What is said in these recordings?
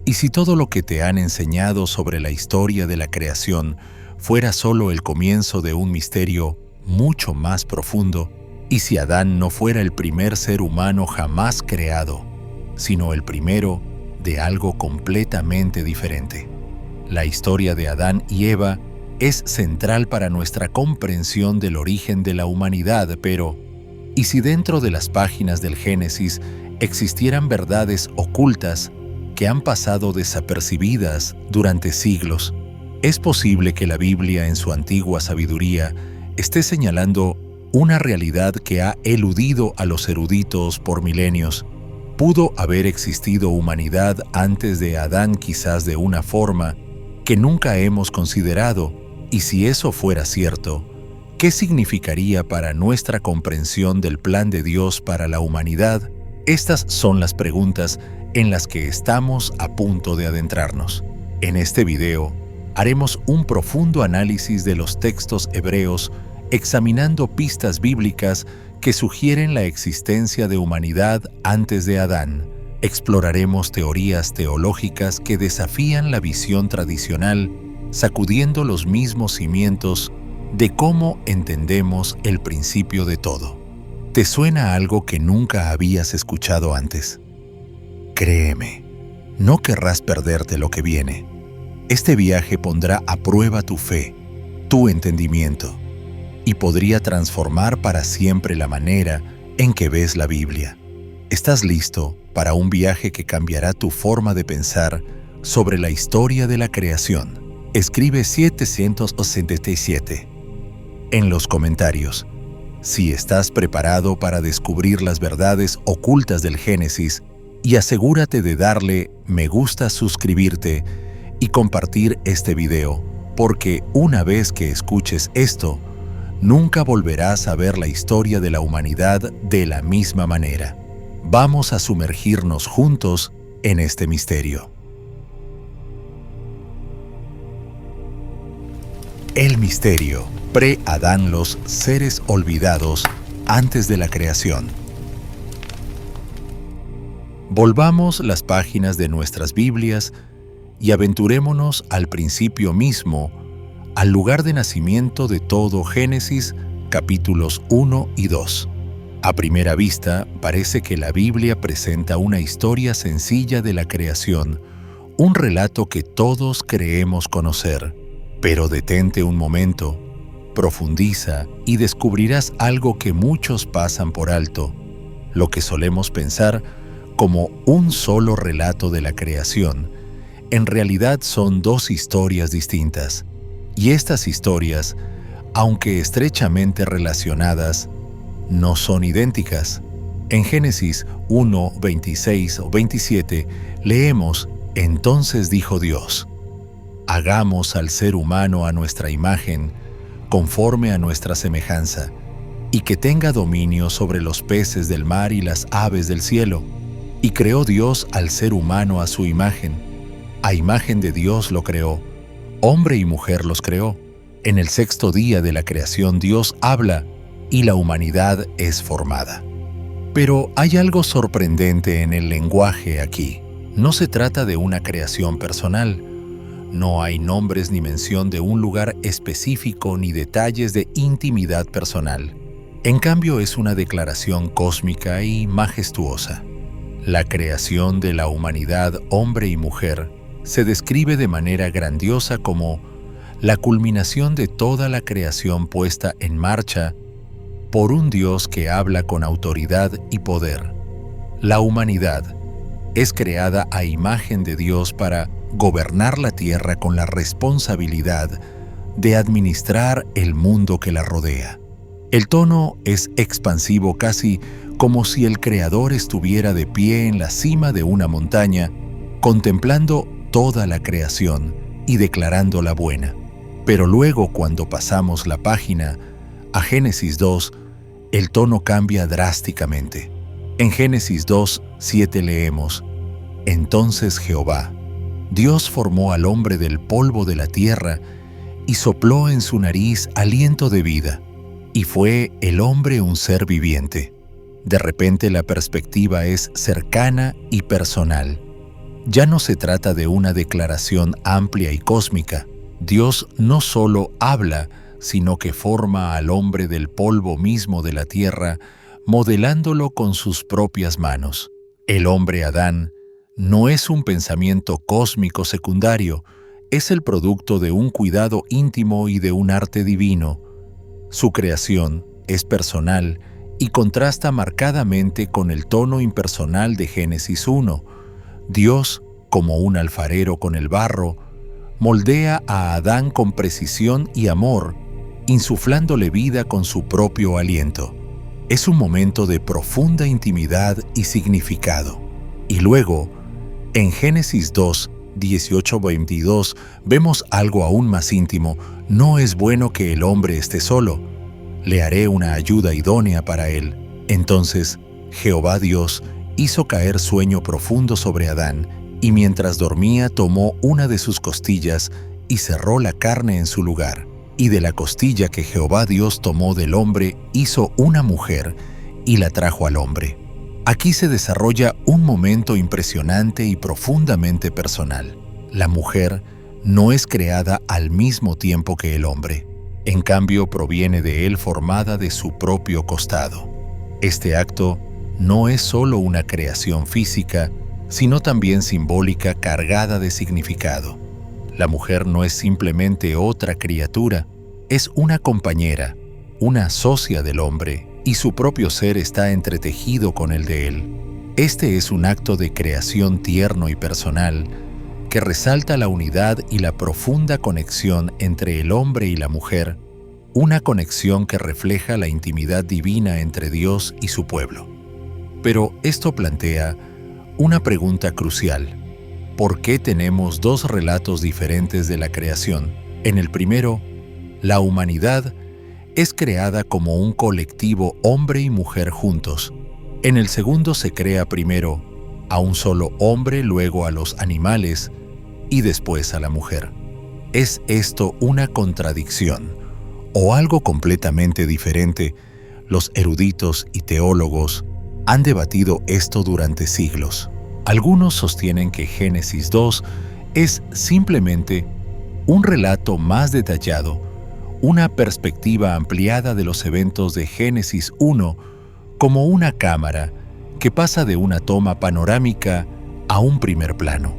Y si todo lo que te han enseñado sobre la historia de la creación fuera solo el comienzo de un misterio mucho más profundo, y si Adán no fuera el primer ser humano jamás creado, sino el primero de algo completamente diferente. La historia de Adán y Eva es central para nuestra comprensión del origen de la humanidad, pero ¿y si dentro de las páginas del Génesis existieran verdades ocultas que han pasado desapercibidas durante siglos? Es posible que la Biblia, en su antigua sabiduría, esté señalando una realidad que ha eludido a los eruditos por milenios. Pudo haber existido humanidad antes de Adán, quizás de una forma que nunca hemos considerado, y si eso fuera cierto, ¿qué significaría para nuestra comprensión del plan de Dios para la humanidad? Estas son las preguntas en las que estamos a punto de adentrarnos. En este video, haremos un profundo análisis de los textos hebreos, examinando pistas bíblicas que sugieren la existencia de humanidad antes de Adán. Exploraremos teorías teológicas que desafían la visión tradicional, sacudiendo los mismos cimientos de cómo entendemos el principio de todo. ¿Te suena algo que nunca habías escuchado antes? Créeme, no querrás perderte lo que viene. Este viaje pondrá a prueba tu fe, tu entendimiento, y podría transformar para siempre la manera en que ves la Biblia. ¿Estás listo para un viaje que cambiará tu forma de pensar sobre la historia de la creación? Escribe 787 en los comentarios si estás preparado para descubrir las verdades ocultas del Génesis, y asegúrate de darle me gusta, suscribirte y compartir este video, porque una vez que escuches esto, nunca volverás a ver la historia de la humanidad de la misma manera. Vamos a sumergirnos juntos en este misterio. El misterio, pre-Adán, los seres olvidados antes de la creación. Volvamos las páginas de nuestras Biblias y aventurémonos al principio mismo, al lugar de nacimiento de todo Génesis, capítulos 1 y 2. A primera vista, parece que la Biblia presenta una historia sencilla de la creación, un relato que todos creemos conocer. Pero detente un momento, profundiza y descubrirás algo que muchos pasan por alto, lo que solemos pensar como un solo relato de la creación. En realidad son dos historias distintas, y estas historias, aunque estrechamente relacionadas, no son idénticas. En Génesis 1, 26 o 27 leemos: «Entonces dijo Dios, hagamos al ser humano a nuestra imagen, conforme a nuestra semejanza, y que tenga dominio sobre los peces del mar y las aves del cielo. Y creó Dios al ser humano a su imagen. A imagen de Dios lo creó, hombre y mujer los creó. En el sexto día de la creación Dios habla, y la humanidad es formada». Pero hay algo sorprendente en el lenguaje aquí. No se trata de una creación personal. No hay nombres ni mención de un lugar específico ni detalles de intimidad personal. En cambio, es una declaración cósmica y majestuosa. La creación de la humanidad, hombre y mujer, se describe de manera grandiosa como la culminación de toda la creación puesta en marcha por un Dios que habla con autoridad y poder. La humanidad es creada a imagen de Dios para gobernar la tierra con la responsabilidad de administrar el mundo que la rodea. El tono es expansivo, casi como si el Creador estuviera de pie en la cima de una montaña, contemplando toda la creación y declarándola buena. Pero luego, cuando pasamos la página a Génesis 2, el tono cambia drásticamente. En Génesis 2, 7 leemos: «Entonces Jehová, Dios formó al hombre del polvo de la tierra y sopló en su nariz aliento de vida, y fue el hombre un ser viviente». De repente la perspectiva es cercana y personal. Ya no se trata de una declaración amplia y cósmica. Dios no solo habla, sino que forma al hombre del polvo mismo de la tierra, modelándolo con sus propias manos. El hombre Adán no es un pensamiento cósmico secundario, es el producto de un cuidado íntimo y de un arte divino. Su creación es personal y contrasta marcadamente con el tono impersonal de Génesis 1. Dios, como un alfarero con el barro, moldea a Adán con precisión y amor, insuflándole vida con su propio aliento. Es un momento de profunda intimidad y significado. Y luego, en Génesis 2, 18-22, vemos algo aún más íntimo. No es bueno que el hombre esté solo. Le haré una ayuda idónea para él. Entonces, Jehová Dios hizo caer sueño profundo sobre Adán, y mientras dormía tomó una de sus costillas y cerró la carne en su lugar. Y de la costilla que Jehová Dios tomó del hombre hizo una mujer y la trajo al hombre. Aquí se desarrolla un momento impresionante y profundamente personal. La mujer no es creada al mismo tiempo que el hombre. En cambio, proviene de él formada de su propio costado. Este acto no es solo una creación física, sino también simbólica cargada de significado. La mujer no es simplemente otra criatura, es una compañera, una socia del hombre, y su propio ser está entretejido con el de él. Este es un acto de creación tierno y personal que resalta la unidad y la profunda conexión entre el hombre y la mujer, una conexión que refleja la intimidad divina entre Dios y su pueblo. Pero esto plantea una pregunta crucial. ¿Por qué tenemos dos relatos diferentes de la creación? En el primero, la humanidad es creada como un colectivo hombre y mujer juntos. En el segundo se crea primero a un solo hombre, luego a los animales y después a la mujer. ¿Es esto una contradicción o algo completamente diferente? Los eruditos y teólogos han debatido esto durante siglos. Algunos sostienen que Génesis 2 es simplemente un relato más detallado, una perspectiva ampliada de los eventos de Génesis 1, como una cámara que pasa de una toma panorámica a un primer plano.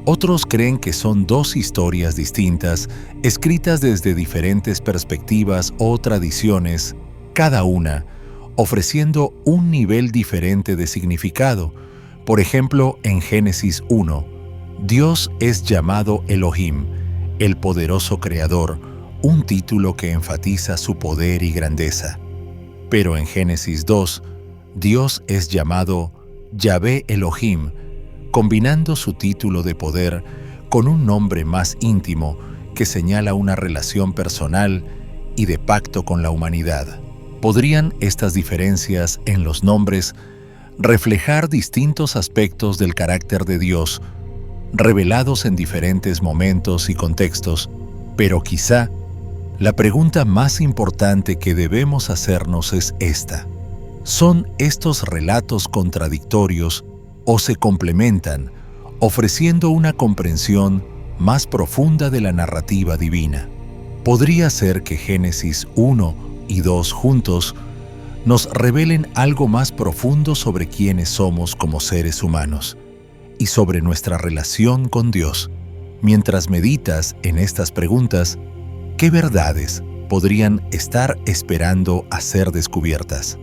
Otros creen que son dos historias distintas, escritas desde diferentes perspectivas o tradiciones, cada una ofreciendo un nivel diferente de significado. Por ejemplo, en Génesis 1, Dios es llamado Elohim, el poderoso creador, un título que enfatiza su poder y grandeza. Pero en Génesis 2, Dios es llamado Yahvé Elohim, combinando su título de poder con un nombre más íntimo que señala una relación personal y de pacto con la humanidad. ¿Podrían estas diferencias en los nombres reflejar distintos aspectos del carácter de Dios, revelados en diferentes momentos y contextos? Pero quizá la pregunta más importante que debemos hacernos es esta: ¿son estos relatos contradictorios o se complementan, ofreciendo una comprensión más profunda de la narrativa divina? Podría ser que Génesis 1 y 2 juntos nos revelen algo más profundo sobre quiénes somos como seres humanos y sobre nuestra relación con Dios. Mientras meditas en estas preguntas, ¿qué verdades podrían estar esperando a ser descubiertas?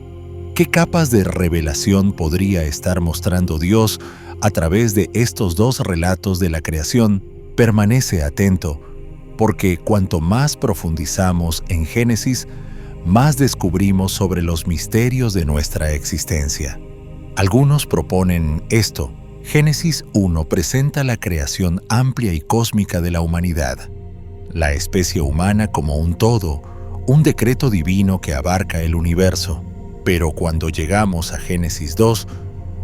¿Qué capas de revelación podría estar mostrando Dios a través de estos dos relatos de la creación? Permanece atento, porque cuanto más profundizamos en Génesis, más descubrimos sobre los misterios de nuestra existencia. Algunos proponen esto. Génesis 1 presenta la creación amplia y cósmica de la humanidad, la especie humana como un todo, un decreto divino que abarca el universo. Pero cuando llegamos a Génesis 2,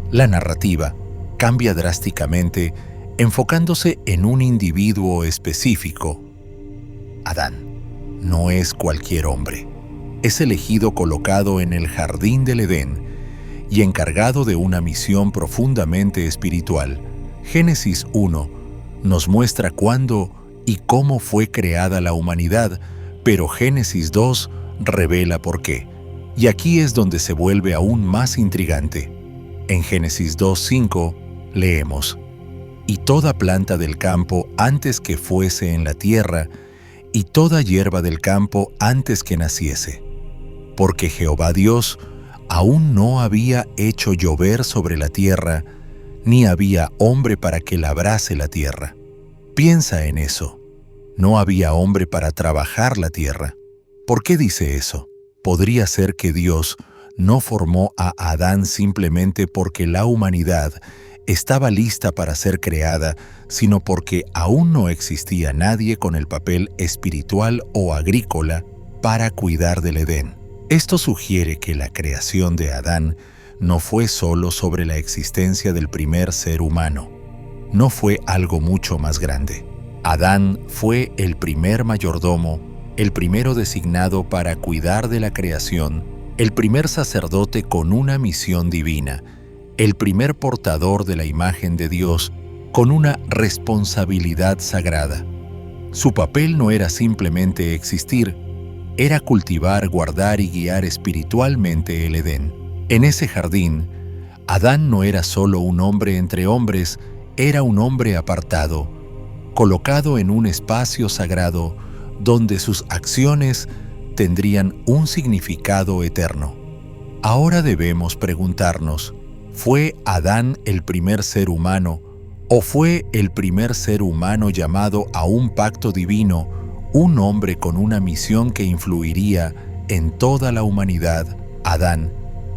la narrativa cambia drásticamente, enfocándose en un individuo específico. Adán no es cualquier hombre. Es elegido, colocado en el jardín del Edén y encargado de una misión profundamente espiritual. Génesis 1 nos muestra cuándo y cómo fue creada la humanidad, pero Génesis 2 revela por qué. Y aquí es donde se vuelve aún más intrigante. En Génesis 2:5 leemos: «Y toda planta del campo antes que fuese en la tierra, y toda hierba del campo antes que naciese. Porque Jehová Dios aún no había hecho llover sobre la tierra, ni había hombre para que labrase la tierra». Piensa en eso. No había hombre para trabajar la tierra. ¿Por qué dice eso? Podría ser que Dios no formó a Adán simplemente porque la humanidad estaba lista para ser creada, sino porque aún no existía nadie con el papel espiritual o agrícola para cuidar del Edén. Esto sugiere que la creación de Adán no fue solo sobre la existencia del primer ser humano. No fue algo mucho más grande. Adán fue el primer mayordomo, el primero designado para cuidar de la creación, el primer sacerdote con una misión divina, el primer portador de la imagen de Dios con una responsabilidad sagrada. Su papel no era simplemente existir, era cultivar, guardar y guiar espiritualmente el Edén. En ese jardín, Adán no era solo un hombre entre hombres, era un hombre apartado, colocado en un espacio sagrado donde sus acciones tendrían un significado eterno. Ahora debemos preguntarnos, ¿fue Adán el primer ser humano o fue el primer ser humano llamado a un pacto divino, un hombre con una misión que influiría en toda la humanidad? Adán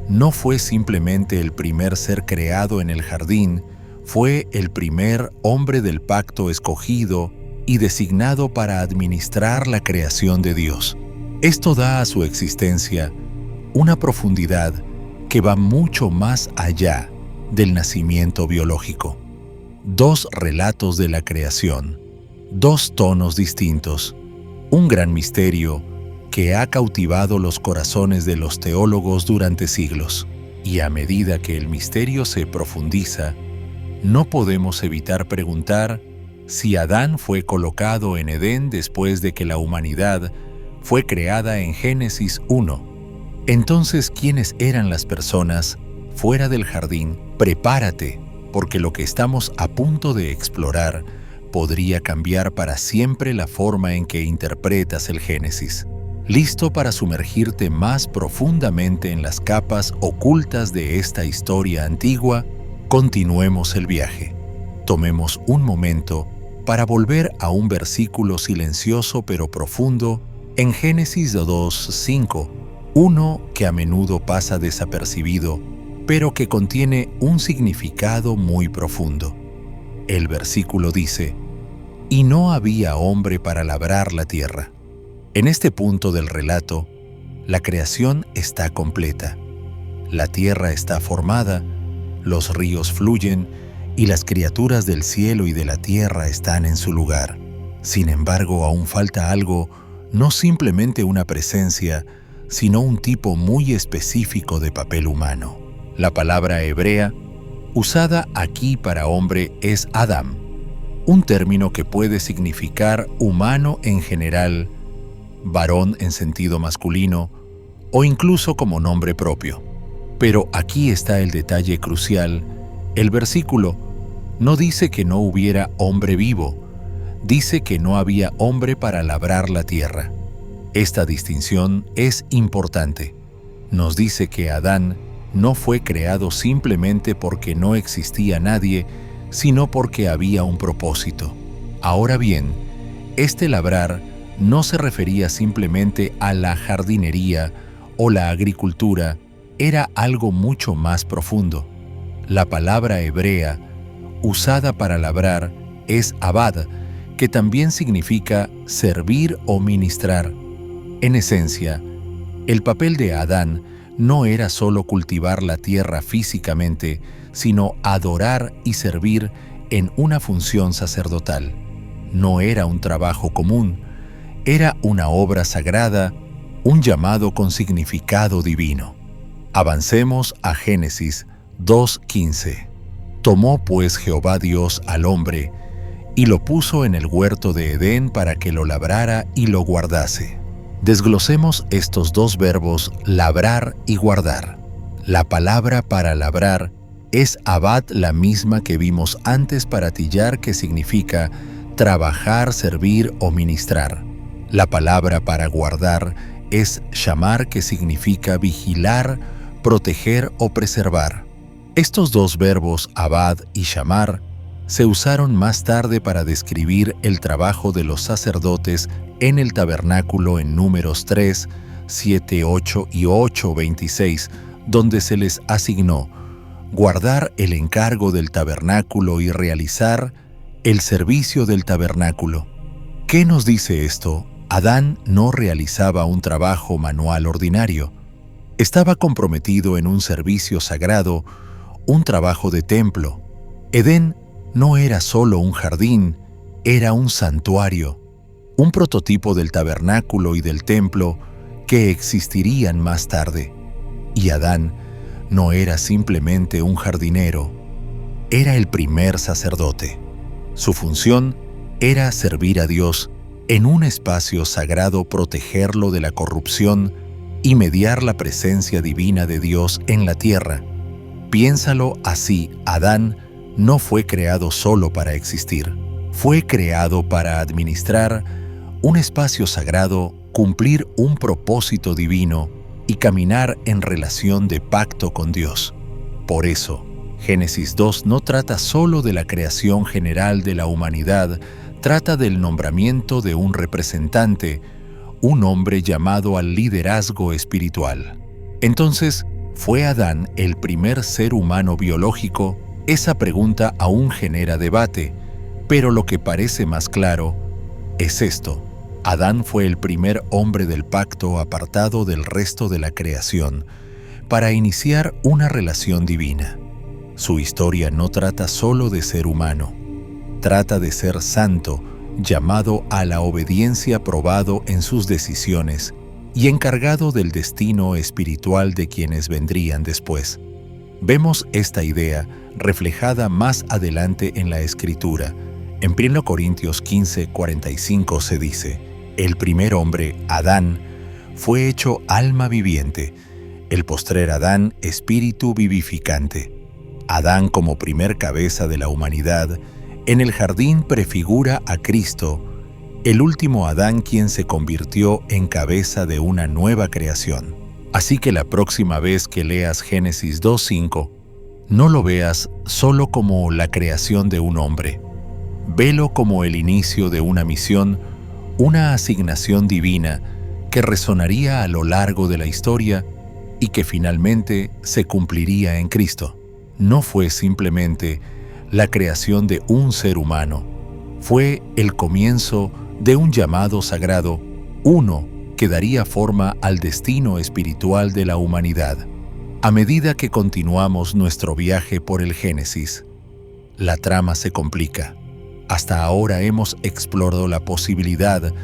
no fue simplemente el primer ser creado en el jardín, fue el primer hombre del pacto escogido y designado para administrar la creación de Dios. Esto da a su existencia una profundidad que va mucho más allá del nacimiento biológico. Dos relatos de la creación, dos tonos distintos, un gran misterio que ha cautivado los corazones de los teólogos durante siglos. Y a medida que el misterio se profundiza, no podemos evitar preguntar si Adán fue colocado en Edén después de que la humanidad fue creada en Génesis 1. Entonces, ¿quiénes eran las personas fuera del jardín? Prepárate, porque lo que estamos a punto de explorar podría cambiar para siempre la forma en que interpretas el Génesis. ¿Listo para sumergirte más profundamente en las capas ocultas de esta historia antigua? Continuemos el viaje. Tomemos un momento para volver a un versículo silencioso pero profundo en Génesis 2:5, uno que a menudo pasa desapercibido, pero que contiene un significado muy profundo. El versículo dice: «Y no había hombre para labrar la tierra». En este punto del relato, la creación está completa. La tierra está formada, los ríos fluyen y las criaturas del cielo y de la tierra están en su lugar. Sin embargo, aún falta algo, no simplemente una presencia, sino un tipo muy específico de papel humano. La palabra hebrea usada aquí para hombre es Adam, un término que puede significar humano en general, varón en sentido masculino o incluso como nombre propio. Pero aquí está el detalle crucial. El versículo no dice que no hubiera hombre vivo, dice que no había hombre para labrar la tierra. Esta distinción es importante. Nos dice que Adán no fue creado simplemente porque no existía nadie, sino porque había un propósito. Ahora bien, este labrar no se refería simplemente a la jardinería o la agricultura, era algo mucho más profundo. La palabra hebrea usada para labrar es abad, que también significa servir o ministrar. En esencia, el papel de Adán no era solo cultivar la tierra físicamente, sino adorar y servir en una función sacerdotal. No era un trabajo común, era una obra sagrada, un llamado con significado divino. Avancemos a Génesis 2:15. Tomó pues Jehová Dios al hombre, y lo puso en el huerto de Edén para que lo labrara y lo guardase. Desglosemos estos dos verbos, labrar y guardar. La palabra para labrar es abad, la misma que vimos antes para tillar, que significa trabajar, servir o ministrar. La palabra para guardar es shamar, que significa vigilar, proteger o preservar. Estos dos verbos, abad y shamar, se usaron más tarde para describir el trabajo de los sacerdotes en el tabernáculo en Números 3, 7, 8 y 8, 26, donde se les asignó guardar el encargo del tabernáculo y realizar el servicio del tabernáculo. ¿Qué nos dice esto? Adán no realizaba un trabajo manual ordinario. Estaba comprometido en un servicio sagrado, un trabajo de templo. Edén no era solo un jardín, era un santuario, un prototipo del tabernáculo y del templo que existirían más tarde. Y Adán no era simplemente un jardinero, era el primer sacerdote. Su función era servir a Dios en un espacio sagrado, protegerlo de la corrupción y mediar la presencia divina de Dios en la tierra. Piénsalo así, Adán no fue creado solo para existir, fue creado para administrar un espacio sagrado, cumplir un propósito divino y caminar en relación de pacto con Dios. Por eso, Génesis 2 no trata solo de la creación general de la humanidad, trata del nombramiento de un representante, un hombre llamado al liderazgo espiritual. Entonces, ¿fue Adán el primer ser humano biológico? Esa pregunta aún genera debate, pero lo que parece más claro es esto: Adán fue el primer hombre del pacto apartado del resto de la creación para iniciar una relación divina. Su historia no trata solo de ser humano, trata de ser santo, llamado a la obediencia, probado en sus decisiones y encargado del destino espiritual de quienes vendrían después. Vemos esta idea reflejada más adelante en la Escritura. En 1 Corintios 15, 45 se dice: el primer hombre, Adán, fue hecho alma viviente, el postrer Adán, espíritu vivificante. Adán, como primer cabeza de la humanidad, en el jardín prefigura a Cristo, el último Adán, quien se convirtió en cabeza de una nueva creación. Así que la próxima vez que leas Génesis 2:5, no lo veas solo como la creación de un hombre. Velo como el inicio de una misión, una asignación divina que resonaría a lo largo de la historia y que finalmente se cumpliría en Cristo. No fue simplemente la creación de un ser humano, fue el comienzo de un llamado sagrado, uno que daría forma al destino espiritual de la humanidad. A medida que continuamos nuestro viaje por el Génesis, la trama se complica. Hasta ahora hemos explorado la posibilidad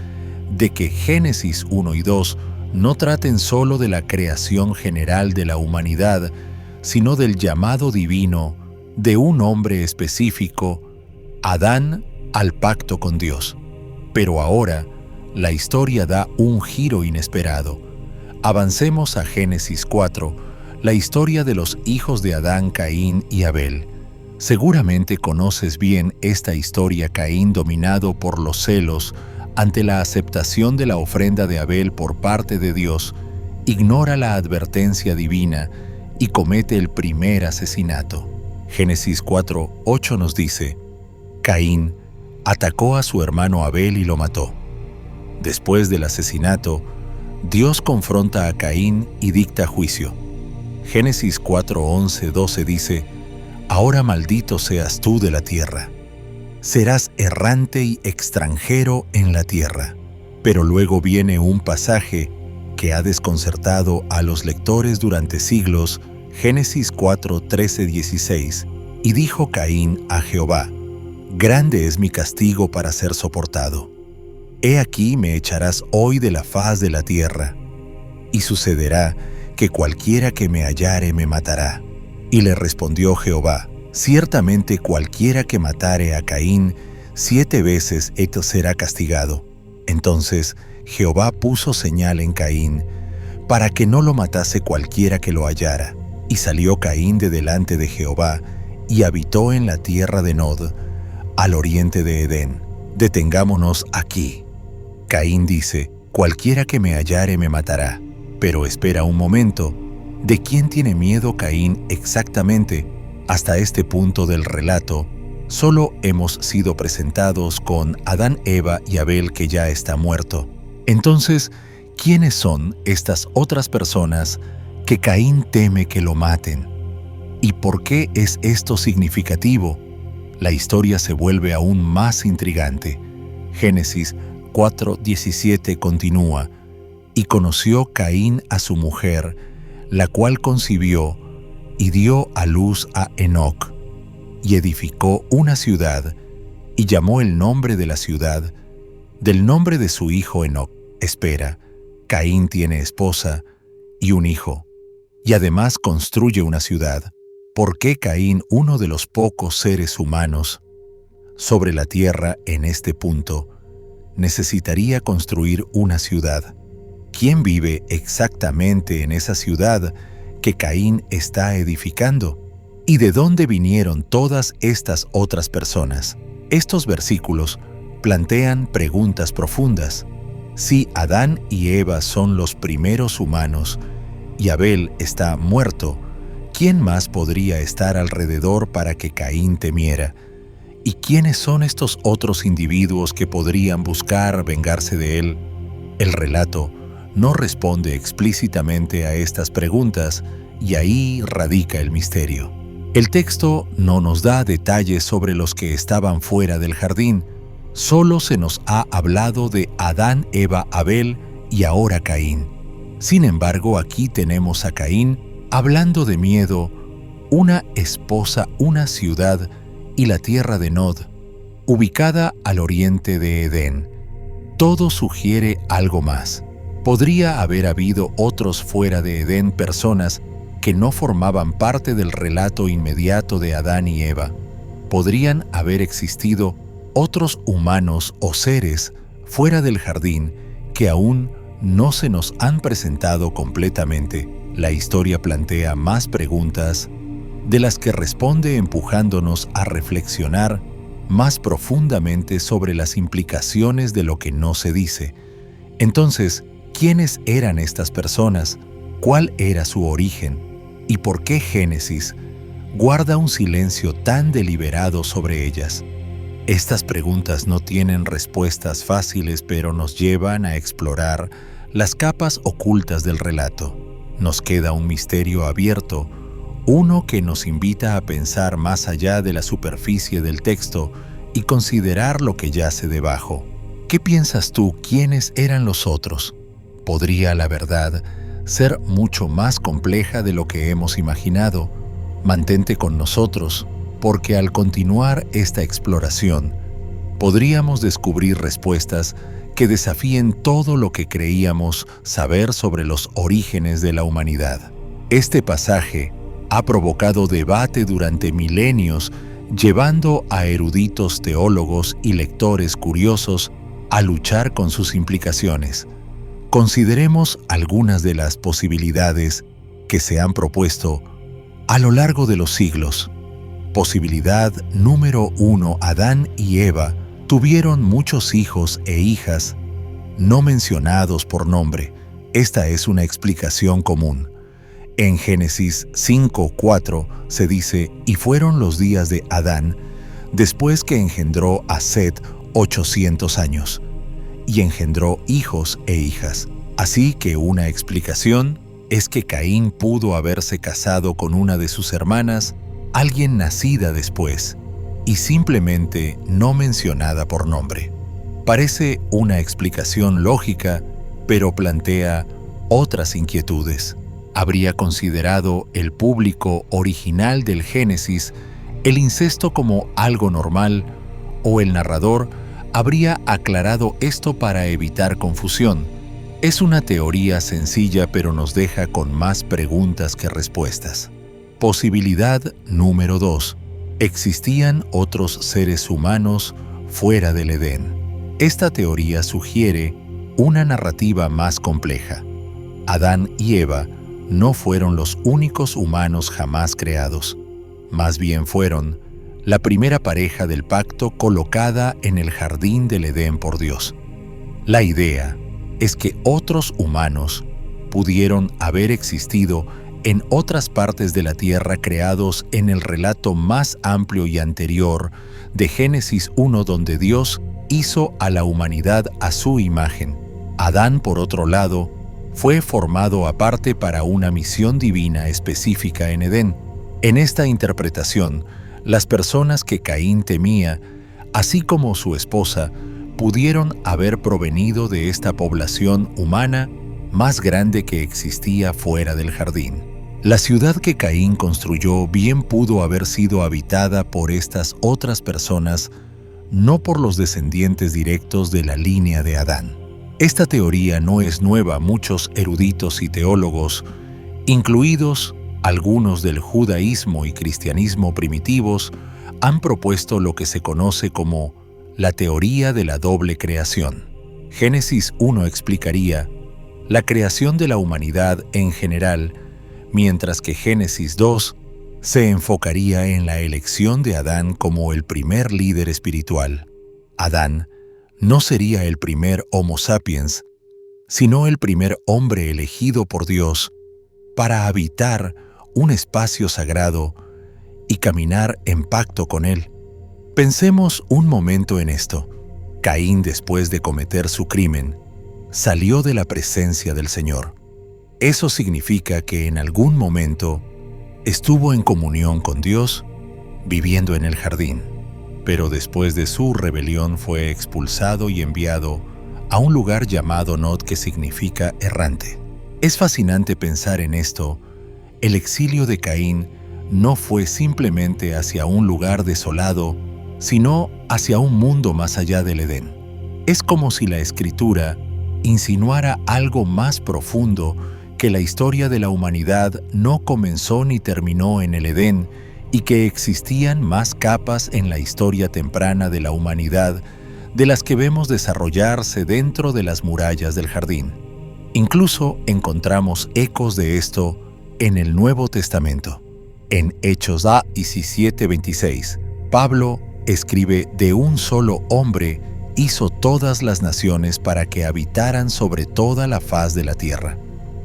de que Génesis 1 y 2 no traten solo de la creación general de la humanidad, sino del llamado divino de un hombre específico, Adán, al pacto con Dios. Pero ahora, la historia da un giro inesperado. Avancemos a Génesis 4, la historia de los hijos de Adán, Caín y Abel. Seguramente conoces bien esta historia. Caín, dominado por los celos ante la aceptación de la ofrenda de Abel por parte de Dios, ignora la advertencia divina y comete el primer asesinato. Génesis 4:8 nos dice: Caín atacó a su hermano Abel y lo mató. Después del asesinato, Dios confronta a Caín y dicta juicio. Génesis 4:11-12 dice: Ahora maldito seas tú de la tierra. Serás errante y extranjero en la tierra. Pero luego viene un pasaje que ha desconcertado a los lectores durante siglos, Génesis 4:13-16, y dijo Caín a Jehová: Grande es mi castigo para ser soportado. He aquí me echarás hoy de la faz de la tierra. Y sucederá que cualquiera que me hallare me matará. Y le respondió Jehová: Ciertamente cualquiera que matare a Caín 7 veces esto será castigado. Entonces Jehová puso señal en Caín, para que no lo matase cualquiera que lo hallara. Y salió Caín de delante de Jehová, y habitó en la tierra de Nod, al oriente de Edén. Detengámonos aquí. Caín dice, cualquiera que me hallare me matará. Pero espera un momento, ¿de quién tiene miedo Caín exactamente? Hasta este punto del relato, solo hemos sido presentados con Adán, Eva y Abel, que ya está muerto. Entonces, ¿quiénes son estas otras personas que Caín teme que lo maten? ¿Y por qué es esto significativo? La historia se vuelve aún más intrigante. Génesis 4:17 continúa: y conoció Caín a su mujer, la cual concibió y dio a luz a Enoc, y edificó una ciudad, y llamó el nombre de la ciudad del nombre de su hijo Enoc. Espera, Caín tiene esposa y un hijo, y además construye una ciudad. ¿Por qué Caín, uno de los pocos seres humanos sobre la tierra en este punto, necesitaría construir una ciudad? ¿Quién vive exactamente en esa ciudad que Caín está edificando? ¿Y de dónde vinieron todas estas otras personas? Estos versículos plantean preguntas profundas. Si Adán y Eva son los primeros humanos y Abel está muerto, ¿quién más podría estar alrededor para que Caín temiera? ¿Y quiénes son estos otros individuos que podrían buscar vengarse de él? El relato no responde explícitamente a estas preguntas, y ahí radica el misterio. El texto no nos da detalles sobre los que estaban fuera del jardín, solo se nos ha hablado de Adán, Eva, Abel y ahora Caín. Sin embargo, aquí tenemos a Caín hablando de miedo, una esposa, una ciudad y la tierra de Nod, ubicada al oriente de Edén. Todo sugiere algo más. Podría haber habido otros fuera de Edén, personas que no formaban parte del relato inmediato de Adán y Eva. Podrían haber existido otros humanos o seres fuera del jardín que aún no se nos han presentado completamente. La historia plantea más preguntas de las que responde, empujándonos a reflexionar más profundamente sobre las implicaciones de lo que no se dice. Entonces, ¿quiénes eran estas personas? ¿Cuál era su origen? ¿Y por qué Génesis guarda un silencio tan deliberado sobre ellas? Estas preguntas no tienen respuestas fáciles, pero nos llevan a explorar las capas ocultas del relato. Nos queda un misterio abierto, uno que nos invita a pensar más allá de la superficie del texto y considerar lo que yace debajo. ¿Qué piensas tú? ¿Quiénes eran los otros? ¿Podría la verdad ser mucho más compleja de lo que hemos imaginado? Mantente con nosotros, porque al continuar esta exploración, podríamos descubrir respuestas que desafíen todo lo que creíamos saber sobre los orígenes de la humanidad. Este pasaje ha provocado debate durante milenios, llevando a eruditos teólogos y lectores curiosos a luchar con sus implicaciones. Consideremos algunas de las posibilidades que se han propuesto a lo largo de los siglos. Posibilidad número 1. Adán y Eva tuvieron muchos hijos e hijas no mencionados por nombre. Esta es una explicación común. En Génesis 5:4 se dice: y fueron los días de Adán, después que engendró a Set 800 años, y engendró hijos e hijas. Así que una explicación es que Caín pudo haberse casado con una de sus hermanas, alguien nacida después, y simplemente no mencionada por nombre. Parece una explicación lógica, pero plantea otras inquietudes. ¿Habría considerado el público original del Génesis el incesto como algo normal, o el narrador habría aclarado esto para evitar confusión? Es una teoría sencilla, pero nos deja con más preguntas que respuestas. Posibilidad número 2. existían otros seres humanos fuera del Edén. Esta teoría sugiere una narrativa más compleja. Adán y Eva no fueron los únicos humanos jamás creados. Más bien fueron la primera pareja del pacto colocada en el jardín del Edén por Dios. La idea es que otros humanos pudieron haber existido en otras partes de la tierra creados en el relato más amplio y anterior de Génesis 1, donde Dios hizo a la humanidad a su imagen. Adán, por otro lado, fue formado aparte para una misión divina específica en Edén. En esta interpretación, las personas que Caín temía, así como su esposa, pudieron haber provenido de esta población humana más grande que existía fuera del jardín. La ciudad que Caín construyó bien pudo haber sido habitada por estas otras personas, no por los descendientes directos de la línea de Adán. Esta teoría no es nueva. Muchos eruditos y teólogos, incluidos algunos del judaísmo y cristianismo primitivos, han propuesto lo que se conoce como la teoría de la doble creación. Génesis 1 explicaría la creación de la humanidad en general, mientras que Génesis 2 se enfocaría en la elección de Adán como el primer líder espiritual. Adán no sería el primer Homo sapiens, sino el primer hombre elegido por Dios para habitar un espacio sagrado y caminar en pacto con Él. Pensemos un momento en esto. Caín, después de cometer su crimen, salió de la presencia del Señor. Eso significa que en algún momento estuvo en comunión con Dios, viviendo en el jardín. Pero después de su rebelión fue expulsado y enviado a un lugar llamado Nod, que significa errante. Es fascinante pensar en esto. El exilio de Caín no fue simplemente hacia un lugar desolado, sino hacia un mundo más allá del Edén. Es como si la Escritura insinuara algo más profundo, que la historia de la humanidad no comenzó ni terminó en el Edén, y que existían más capas en la historia temprana de la humanidad de las que vemos desarrollarse dentro de las murallas del jardín. Incluso encontramos ecos de esto en el Nuevo Testamento. En Hechos 17:26, Pablo escribe: de un solo hombre hizo todas las naciones para que habitaran sobre toda la faz de la tierra.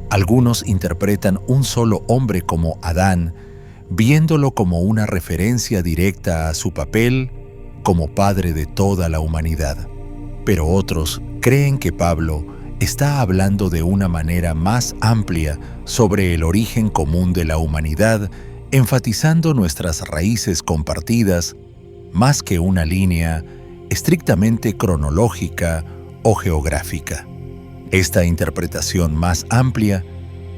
Algunos interpretan un solo hombre como Adán, viéndolo como una referencia directa a su papel como padre de toda la humanidad. Pero otros creen que Pablo está hablando de una manera más amplia sobre el origen común de la humanidad, enfatizando nuestras raíces compartidas, más que una línea estrictamente cronológica o geográfica. Esta interpretación más amplia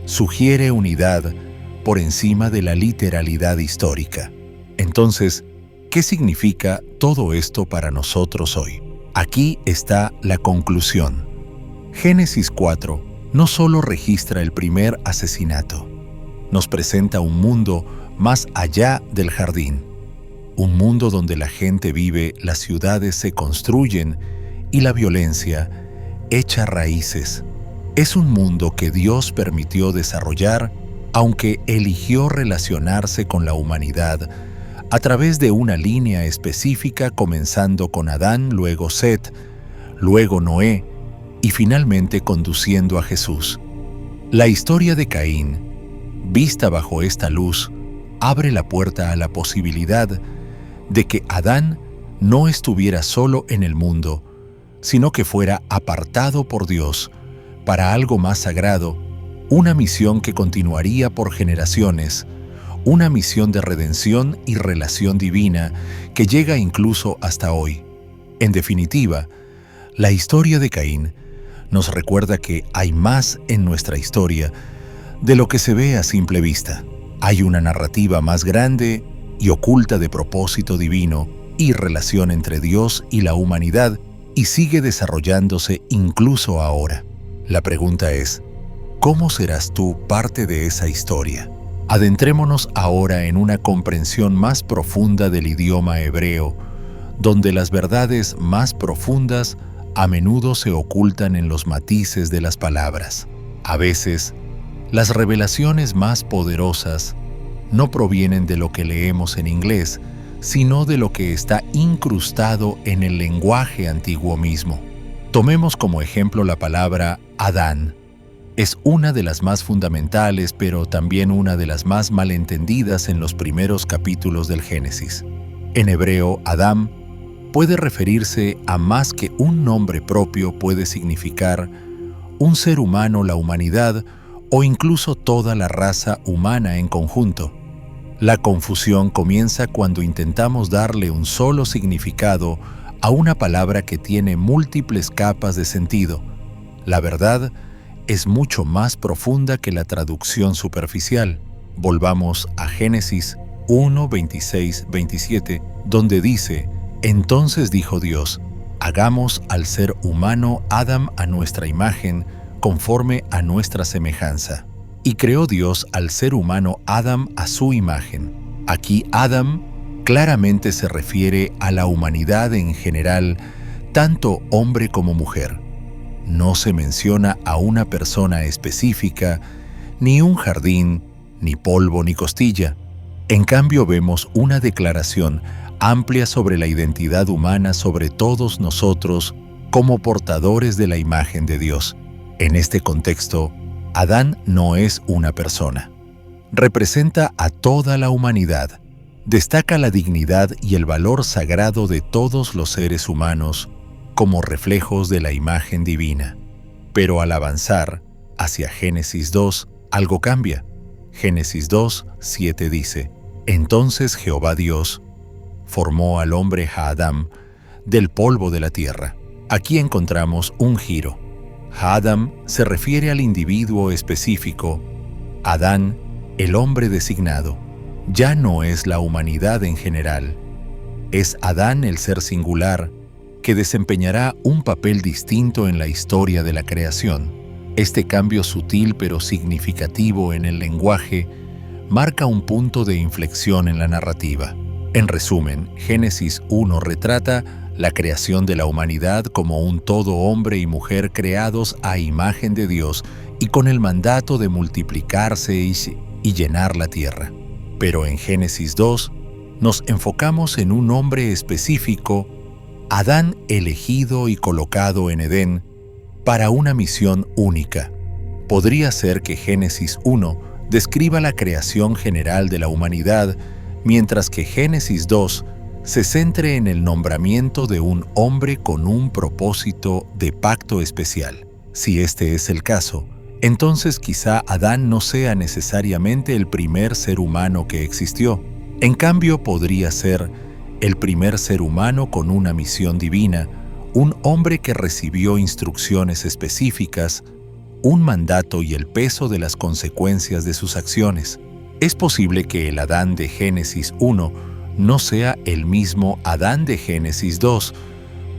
sugiere unidad por encima de la literalidad histórica. Entonces, ¿qué significa todo esto para nosotros hoy? Aquí está la conclusión. Génesis 4 no solo registra el primer asesinato, nos presenta un mundo más allá del jardín, un mundo donde la gente vive, las ciudades se construyen y la violencia echa raíces. Es un mundo que Dios permitió desarrollar, aunque eligió relacionarse con la humanidad a través de una línea específica, comenzando con Adán, luego Set, luego Noé y finalmente conduciendo a Jesús. La historia de Caín, vista bajo esta luz, abre la puerta a la posibilidad de que Adán no estuviera solo en el mundo, sino que fuera apartado por Dios para algo más sagrado, una misión que continuaría por generaciones, una misión de redención y relación divina que llega incluso hasta hoy. En definitiva, la historia de Caín nos recuerda que hay más en nuestra historia de lo que se ve a simple vista. Hay una narrativa más grande y oculta de propósito divino y relación entre Dios y la humanidad, y sigue desarrollándose incluso ahora. La pregunta es, ¿cómo serás tú parte de esa historia? Adentrémonos ahora en una comprensión más profunda del idioma hebreo, donde las verdades más profundas a menudo se ocultan en los matices de las palabras. A veces, las revelaciones más poderosas no provienen de lo que leemos en inglés, sino de lo que está incrustado en el lenguaje antiguo mismo. Tomemos como ejemplo la palabra Adán. Es una de las más fundamentales, pero también una de las más malentendidas en los primeros capítulos del Génesis. En hebreo, Adán puede referirse a más que un nombre propio, puede significar un ser humano, la humanidad, o incluso toda la raza humana en conjunto. La confusión comienza cuando intentamos darle un solo significado a una palabra que tiene múltiples capas de sentido. La verdad es mucho más profunda que la traducción superficial. Volvamos a Génesis 1, 26, 27, donde dice: «Entonces dijo Dios, hagamos al ser humano Adán a nuestra imagen, conforme a nuestra semejanza. Y creó Dios al ser humano Adán a su imagen». Aquí Adán claramente se refiere a la humanidad en general, tanto hombre como mujer. No se menciona a una persona específica, ni un jardín, ni polvo, ni costilla. En cambio, vemos una declaración amplia sobre la identidad humana sobre todos nosotros como portadores de la imagen de Dios. En este contexto, Adán no es una persona. Representa a toda la humanidad. Destaca la dignidad y el valor sagrado de todos los seres humanos como reflejos de la imagen divina. Pero al avanzar hacia Génesis 2, algo cambia. Génesis 2, 7 dice: «Entonces Jehová Dios formó al hombre Haadam del polvo de la tierra». Aquí encontramos un giro. Haadam se refiere al individuo específico. Adán, el hombre designado, ya no es la humanidad en general. Es Adán el ser singular, que desempeñará un papel distinto en la historia de la creación. Este cambio sutil pero significativo en el lenguaje marca un punto de inflexión en la narrativa. En resumen, Génesis 1 retrata la creación de la humanidad como un todo hombre y mujer creados a imagen de Dios y con el mandato de multiplicarse y llenar la tierra. Pero en Génesis 2 nos enfocamos en un hombre específico, Adán elegido y colocado en Edén para una misión única. Podría ser que Génesis 1 describa la creación general de la humanidad, mientras que Génesis 2 se centre en el nombramiento de un hombre con un propósito de pacto especial. Si este es el caso, entonces quizá Adán no sea necesariamente el primer ser humano que existió. En cambio, podría ser el primer ser humano con una misión divina, un hombre que recibió instrucciones específicas, un mandato y el peso de las consecuencias de sus acciones. Es posible que el Adán de Génesis 1 no sea el mismo Adán de Génesis 2.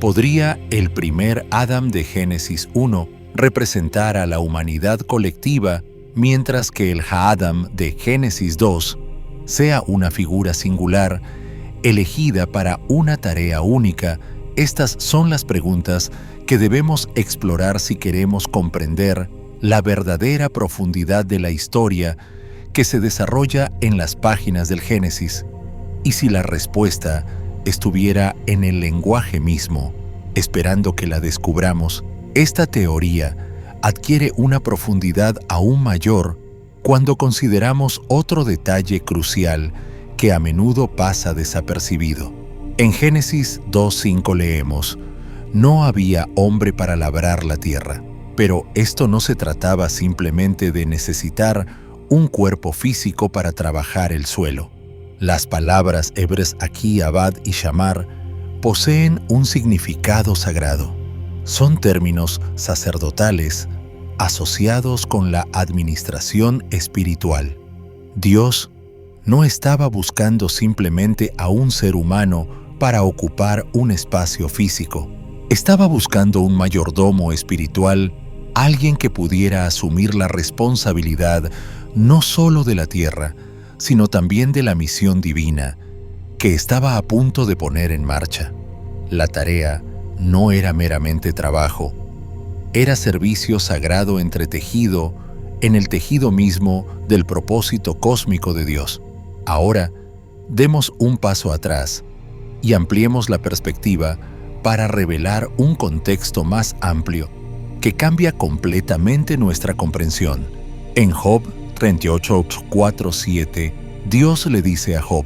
Podría el primer Adán de Génesis 1 representar a la humanidad colectiva, mientras que el Haadam de Génesis 2 sea una figura singular, elegida para una tarea única. Estas son las preguntas que debemos explorar si queremos comprender la verdadera profundidad de la historia que se desarrolla en las páginas del Génesis. Y si la respuesta estuviera en el lenguaje mismo, esperando que la descubramos, esta teoría adquiere una profundidad aún mayor cuando consideramos otro detalle crucial que a menudo pasa desapercibido. En Génesis 2:5 leemos: «No había hombre para labrar la tierra». Pero esto no se trataba simplemente de necesitar un cuerpo físico para trabajar el suelo. Las palabras hebreas aquí, abad y shamar, poseen un significado sagrado. Son términos sacerdotales asociados con la administración espiritual. Dios no estaba buscando simplemente a un ser humano para ocupar un espacio físico. Estaba buscando un mayordomo espiritual, alguien que pudiera asumir la responsabilidad no solo de la tierra, sino también de la misión divina que estaba a punto de poner en marcha. La tarea no era meramente trabajo, era servicio sagrado entretejido en el tejido mismo del propósito cósmico de Dios. Ahora, demos un paso atrás y ampliemos la perspectiva para revelar un contexto más amplio que cambia completamente nuestra comprensión. En Job 38:4-7, Dios le dice a Job: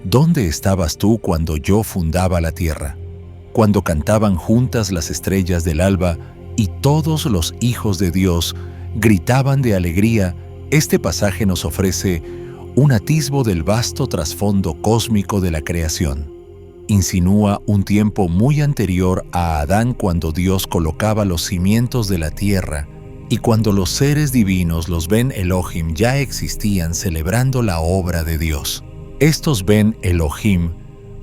¿Dónde estabas tú cuando yo fundaba la tierra? Cuando cantaban juntas las estrellas del alba y todos los hijos de Dios gritaban de alegría. Este pasaje nos ofrece un atisbo del vasto trasfondo cósmico de la creación. Insinúa un tiempo muy anterior a Adán, cuando Dios colocaba los cimientos de la tierra y cuando los seres divinos, los Ben Elohim, ya existían celebrando la obra de Dios. Estos Ben Elohim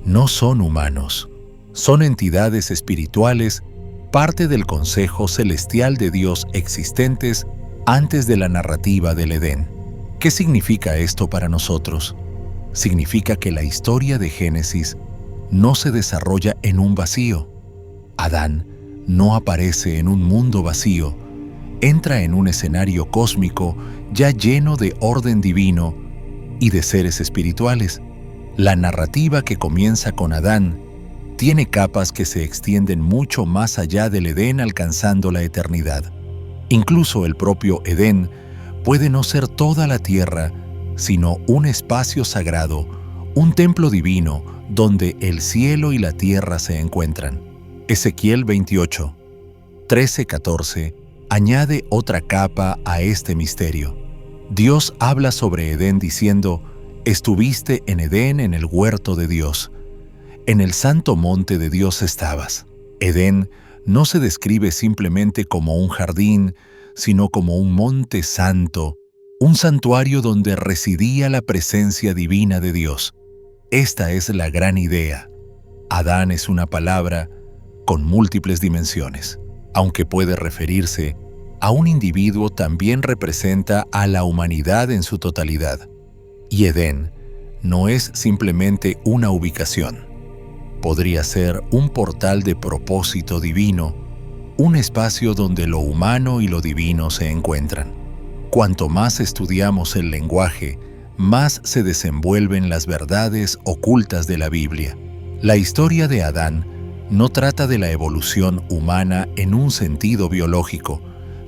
no son humanos, son entidades espirituales, parte del consejo celestial de Dios existentes antes de la narrativa del Edén. ¿Qué significa esto para nosotros? Significa que la historia de Génesis no se desarrolla en un vacío. Adán no aparece en un mundo vacío, entra en un escenario cósmico ya lleno de orden divino y de seres espirituales. La narrativa que comienza con Adán tiene capas que se extienden mucho más allá del Edén, alcanzando la eternidad. Incluso el propio Edén puede no ser toda la tierra, sino un espacio sagrado, un templo divino donde el cielo y la tierra se encuentran. Ezequiel 28, 13-14 añade otra capa a este misterio. Dios habla sobre Edén diciendo: «Estuviste en Edén, en el huerto de Dios. En el santo monte de Dios estabas». Edén no se describe simplemente como un jardín, sino como un monte santo, un santuario donde residía la presencia divina de Dios. Esta es la gran idea. Adán es una palabra con múltiples dimensiones. Aunque puede referirse a un individuo, también representa a la humanidad en su totalidad. Y Edén no es simplemente una ubicación. Podría ser un portal de propósito divino, un espacio donde lo humano y lo divino se encuentran. Cuanto más estudiamos el lenguaje, más se desenvuelven las verdades ocultas de la Biblia. La historia de Adán no trata de la evolución humana en un sentido biológico,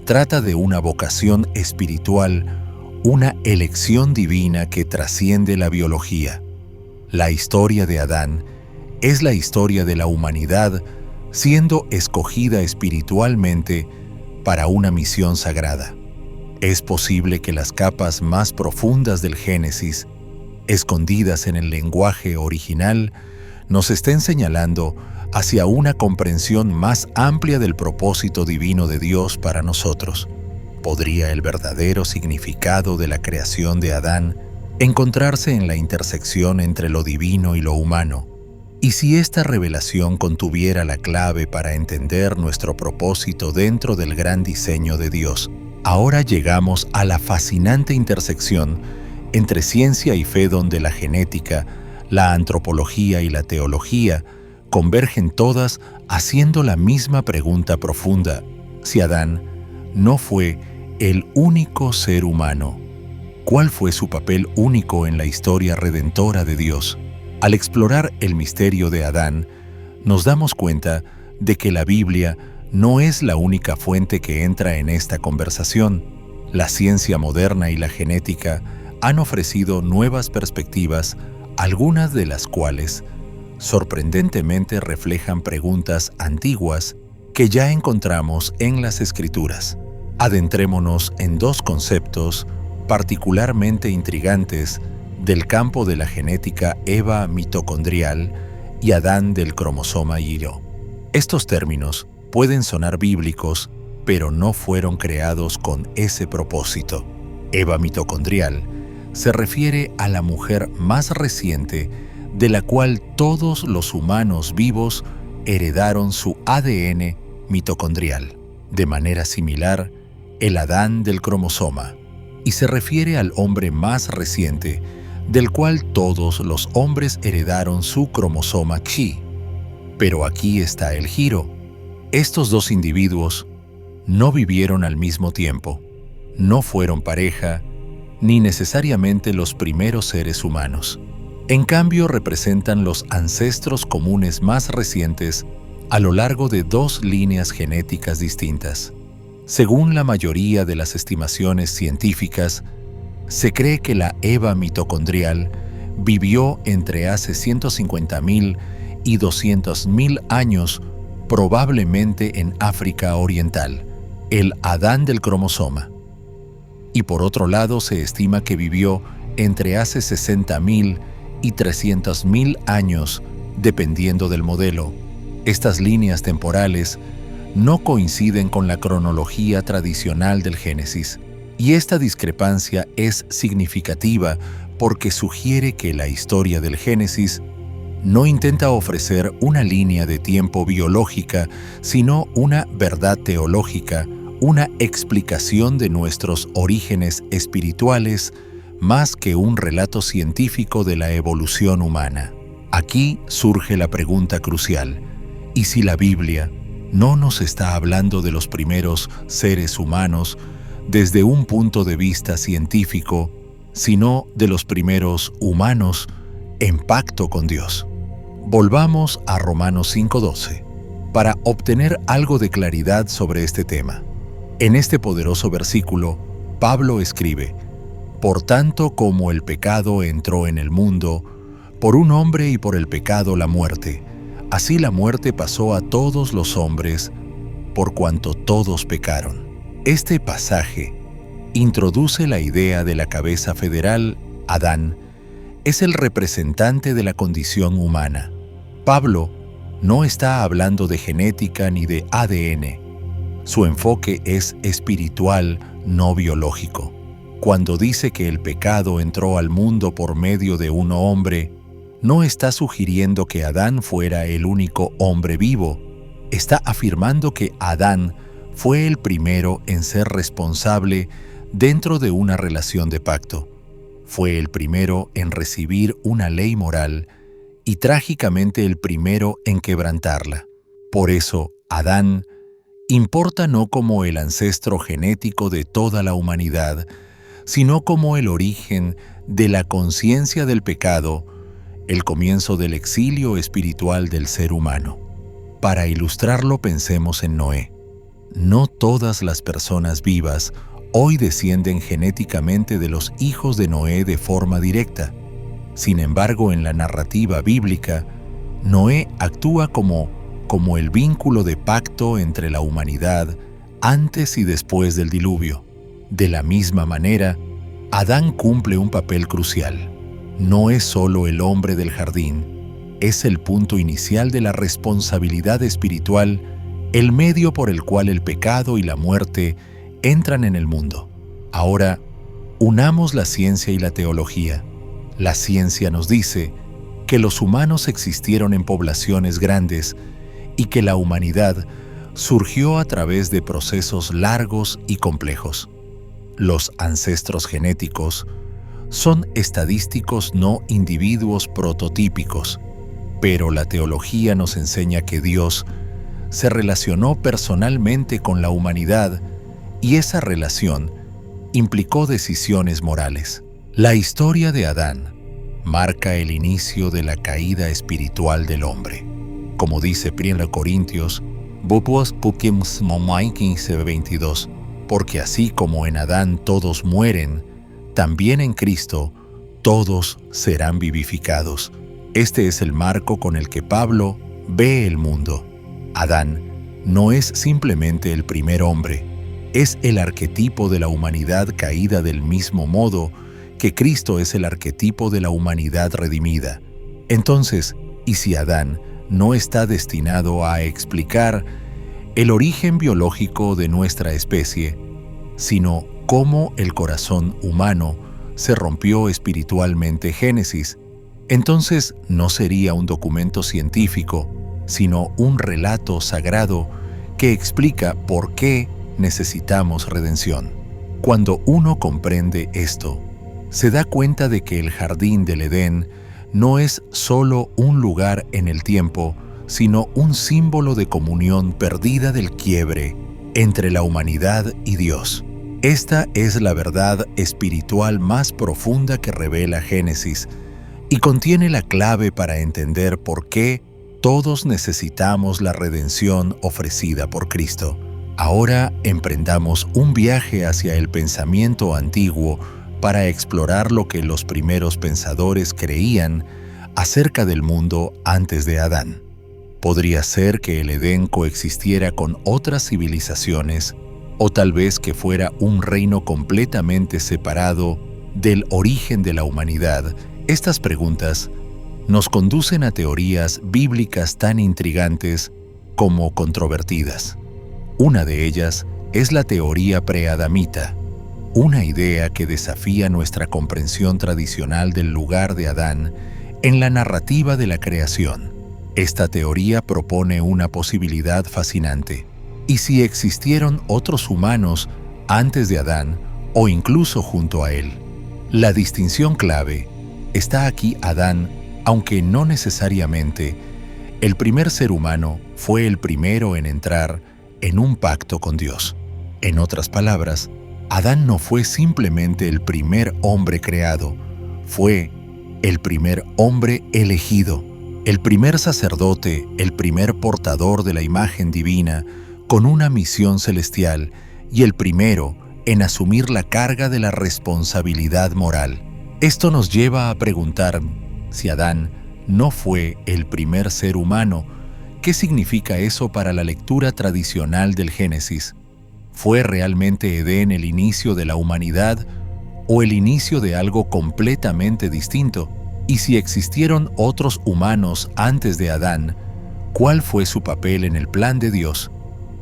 trata de una vocación espiritual, una elección divina que trasciende la biología. La historia de Adán es la historia de la humanidad siendo escogida espiritualmente para una misión sagrada. Es posible que las capas más profundas del Génesis, escondidas en el lenguaje original, nos estén señalando hacia una comprensión más amplia del propósito divino de Dios para nosotros. ¿Podría el verdadero significado de la creación de Adán encontrarse en la intersección entre lo divino y lo humano? Y si esta revelación contuviera la clave para entender nuestro propósito dentro del gran diseño de Dios, ahora llegamos a la fascinante intersección entre ciencia y fe, donde la genética, la antropología y la teología convergen todas haciendo la misma pregunta profunda: si Adán no fue el único ser humano, ¿cuál fue su papel único en la historia redentora de Dios? Al explorar el misterio de Adán, nos damos cuenta de que la Biblia no es la única fuente que entra en esta conversación. La ciencia moderna y la genética han ofrecido nuevas perspectivas, algunas de las cuales sorprendentemente reflejan preguntas antiguas que ya encontramos en las Escrituras. Adentrémonos en dos conceptos particularmente intrigantes del campo de la genética: Eva mitocondrial y Adán del cromosoma Y. Estos términos pueden sonar bíblicos, pero no fueron creados con ese propósito. Eva mitocondrial se refiere a la mujer más reciente de la cual todos los humanos vivos heredaron su ADN mitocondrial. De manera similar, el Adán del cromosoma y se refiere al hombre más reciente, del cual todos los hombres heredaron su cromosoma Xi. Pero aquí está el giro. Estos dos individuos no vivieron al mismo tiempo, no fueron pareja, ni necesariamente los primeros seres humanos. En cambio, representan los ancestros comunes más recientes a lo largo de dos líneas genéticas distintas. Según la mayoría de las estimaciones científicas, se cree que la Eva mitocondrial vivió entre hace 150.000 y 200.000 años, probablemente en África Oriental, el Adán del cromosoma. Y por otro lado, se estima que vivió entre hace 60.000 y 300.000 años, dependiendo del modelo. Estas líneas temporales no coinciden con la cronología tradicional del Génesis, y esta discrepancia es significativa porque sugiere que la historia del Génesis no intenta ofrecer una línea de tiempo biológica, sino una verdad teológica, una explicación de nuestros orígenes espirituales, más que un relato científico de la evolución humana. Aquí surge la pregunta crucial: ¿y si la Biblia no nos está hablando de los primeros seres humanos desde un punto de vista científico, sino de los primeros humanos en pacto con Dios? Volvamos a Romanos 5:12 para obtener algo de claridad sobre este tema. En este poderoso versículo, Pablo escribe: «Por tanto, como el pecado entró en el mundo, por un hombre y por el pecado la muerte, así la muerte pasó a todos los hombres, por cuanto todos pecaron». Este pasaje introduce la idea de la cabeza federal. Adán es el representante de la condición humana. Pablo no está hablando de genética ni de ADN. Su enfoque es espiritual, no biológico. Cuando dice que el pecado entró al mundo por medio de un hombre, no está sugiriendo que Adán fuera el único hombre vivo. Está afirmando que Adán fue el primero en ser responsable dentro de una relación de pacto. Fue el primero en recibir una ley moral y trágicamente el primero en quebrantarla. Por eso, Adán importa no como el ancestro genético de toda la humanidad, sino como el origen de la conciencia del pecado, el comienzo del exilio espiritual del ser humano. Para ilustrarlo, pensemos en Noé. No todas las personas vivas hoy descienden genéticamente de los hijos de Noé de forma directa. Sin embargo, en la narrativa bíblica, Noé actúa como el vínculo de pacto entre la humanidad antes y después del diluvio. De la misma manera, Adán cumple un papel crucial. No es solo el hombre del jardín, es el punto inicial de la responsabilidad espiritual, el medio por el cual el pecado y la muerte entran en el mundo. Ahora, unamos la ciencia y la teología. La ciencia nos dice que los humanos existieron en poblaciones grandes y que la humanidad surgió a través de procesos largos y complejos. Los ancestros genéticos son estadísticos, no individuos prototípicos, pero la teología nos enseña que Dios se relacionó personalmente con la humanidad y esa relación implicó decisiones morales. La historia de Adán marca el inicio de la caída espiritual del hombre. Como dice 1 Corintios 15:22, porque así como en Adán todos mueren, también en Cristo todos serán vivificados. Este es el marco con el que Pablo ve el mundo. Adán no es simplemente el primer hombre, es el arquetipo de la humanidad caída del mismo modo que Cristo es el arquetipo de la humanidad redimida. Entonces, ¿y si Adán no está destinado a explicar el origen biológico de nuestra especie, sino cómo el corazón humano se rompió espiritualmente? Génesis, entonces no sería un documento científico, sino un relato sagrado que explica por qué necesitamos redención. Cuando uno comprende esto, se da cuenta de que el jardín del Edén no es solo un lugar en el tiempo, sino un símbolo de comunión perdida del quiebre entre la humanidad y Dios. Esta es la verdad espiritual más profunda que revela Génesis y contiene la clave para entender por qué todos necesitamos la redención ofrecida por Cristo. Ahora emprendamos un viaje hacia el pensamiento antiguo para explorar lo que los primeros pensadores creían acerca del mundo antes de Adán. Podría ser que el Edén coexistiera con otras civilizaciones, o tal vez que fuera un reino completamente separado del origen de la humanidad. Estas preguntas nos conducen a teorías bíblicas tan intrigantes como controvertidas. Una de ellas es la teoría preadamita, una idea que desafía nuestra comprensión tradicional del lugar de Adán en la narrativa de la creación. Esta teoría propone una posibilidad fascinante. ¿Y si existieron otros humanos antes de Adán o incluso junto a él? La distinción clave está aquí. Adán, aunque no necesariamente, el primer ser humano fue el primero en entrar en un pacto con Dios. En otras palabras, Adán no fue simplemente el primer hombre creado, fue el primer hombre elegido, el primer sacerdote, el primer portador de la imagen divina con una misión celestial y el primero en asumir la carga de la responsabilidad moral. Esto nos lleva a preguntar, si Adán no fue el primer ser humano, ¿qué significa eso para la lectura tradicional del Génesis? ¿Fue realmente Edén el inicio de la humanidad o el inicio de algo completamente distinto? Y si existieron otros humanos antes de Adán, ¿cuál fue su papel en el plan de Dios?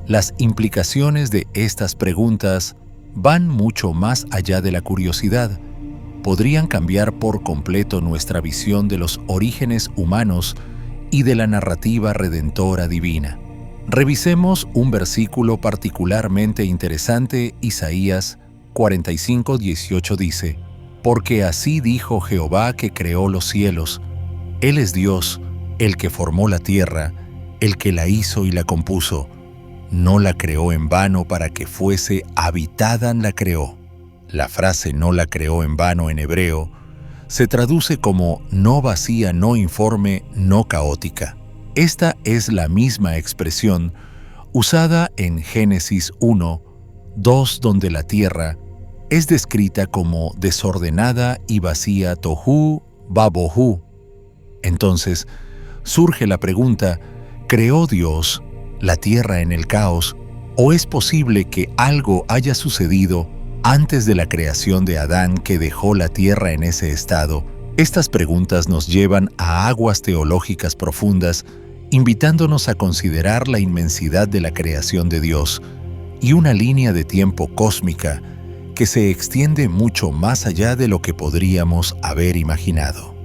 Las implicaciones de estas preguntas van mucho más allá de la curiosidad. Podrían cambiar por completo nuestra visión de los orígenes humanos y de la narrativa redentora divina. Revisemos un versículo particularmente interesante. Isaías 45:18 dice: «Porque así dijo Jehová que creó los cielos. Él es Dios, el que formó la tierra, el que la hizo y la compuso. No la creó en vano para que fuese habitada, la creó». La frase «no la creó en vano» en hebreo se traduce como no vacía, no informe, no caótica. Esta es la misma expresión usada en Génesis 1:2, donde la tierra es descrita como desordenada y vacía, tohu babohu. Entonces, surge la pregunta, ¿creó Dios la tierra en el caos, o es posible que algo haya sucedido antes de la creación de Adán que dejó la tierra en ese estado? Estas preguntas nos llevan a aguas teológicas profundas, invitándonos a considerar la inmensidad de la creación de Dios y una línea de tiempo cósmica que se extiende mucho más allá de lo que podríamos haber imaginado.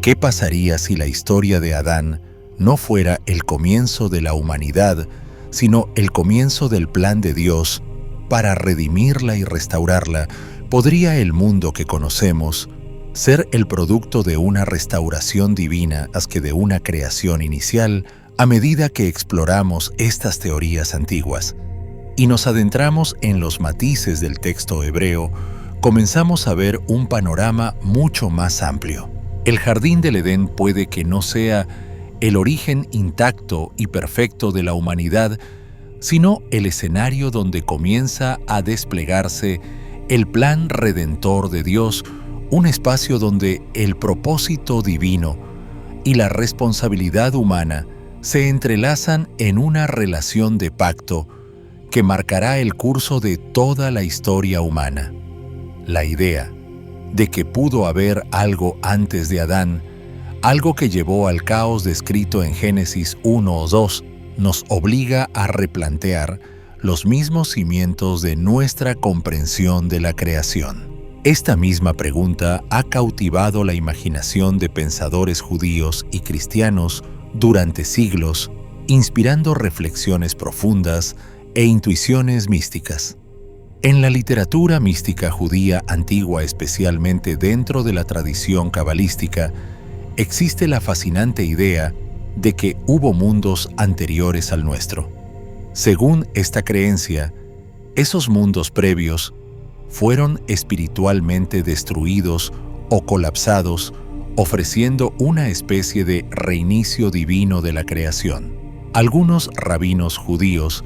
¿Qué pasaría si la historia de Adán no fuera el comienzo de la humanidad, sino el comienzo del plan de Dios para redimirla y restaurarla? ¿Podría el mundo que conocemos ser el producto de una restauración divina más que de una creación inicial? A medida que exploramos estas teorías antiguas y nos adentramos en los matices del texto hebreo, comenzamos a ver un panorama mucho más amplio. El jardín del Edén puede que no sea el origen intacto y perfecto de la humanidad, sino el escenario donde comienza a desplegarse el plan redentor de Dios, un espacio donde el propósito divino y la responsabilidad humana se entrelazan en una relación de pacto que marcará el curso de toda la historia humana. La idea de que pudo haber algo antes de Adán, algo que llevó al caos descrito en Génesis 1 o 2, nos obliga a replantear los mismos cimientos de nuestra comprensión de la creación. Esta misma pregunta ha cautivado la imaginación de pensadores judíos y cristianos durante siglos, inspirando reflexiones profundas e intuiciones místicas. En la literatura mística judía antigua, especialmente dentro de la tradición cabalística, existe la fascinante idea de que hubo mundos anteriores al nuestro. Según esta creencia, esos mundos previos fueron espiritualmente destruidos o colapsados, ofreciendo una especie de reinicio divino de la creación. Algunos rabinos judíos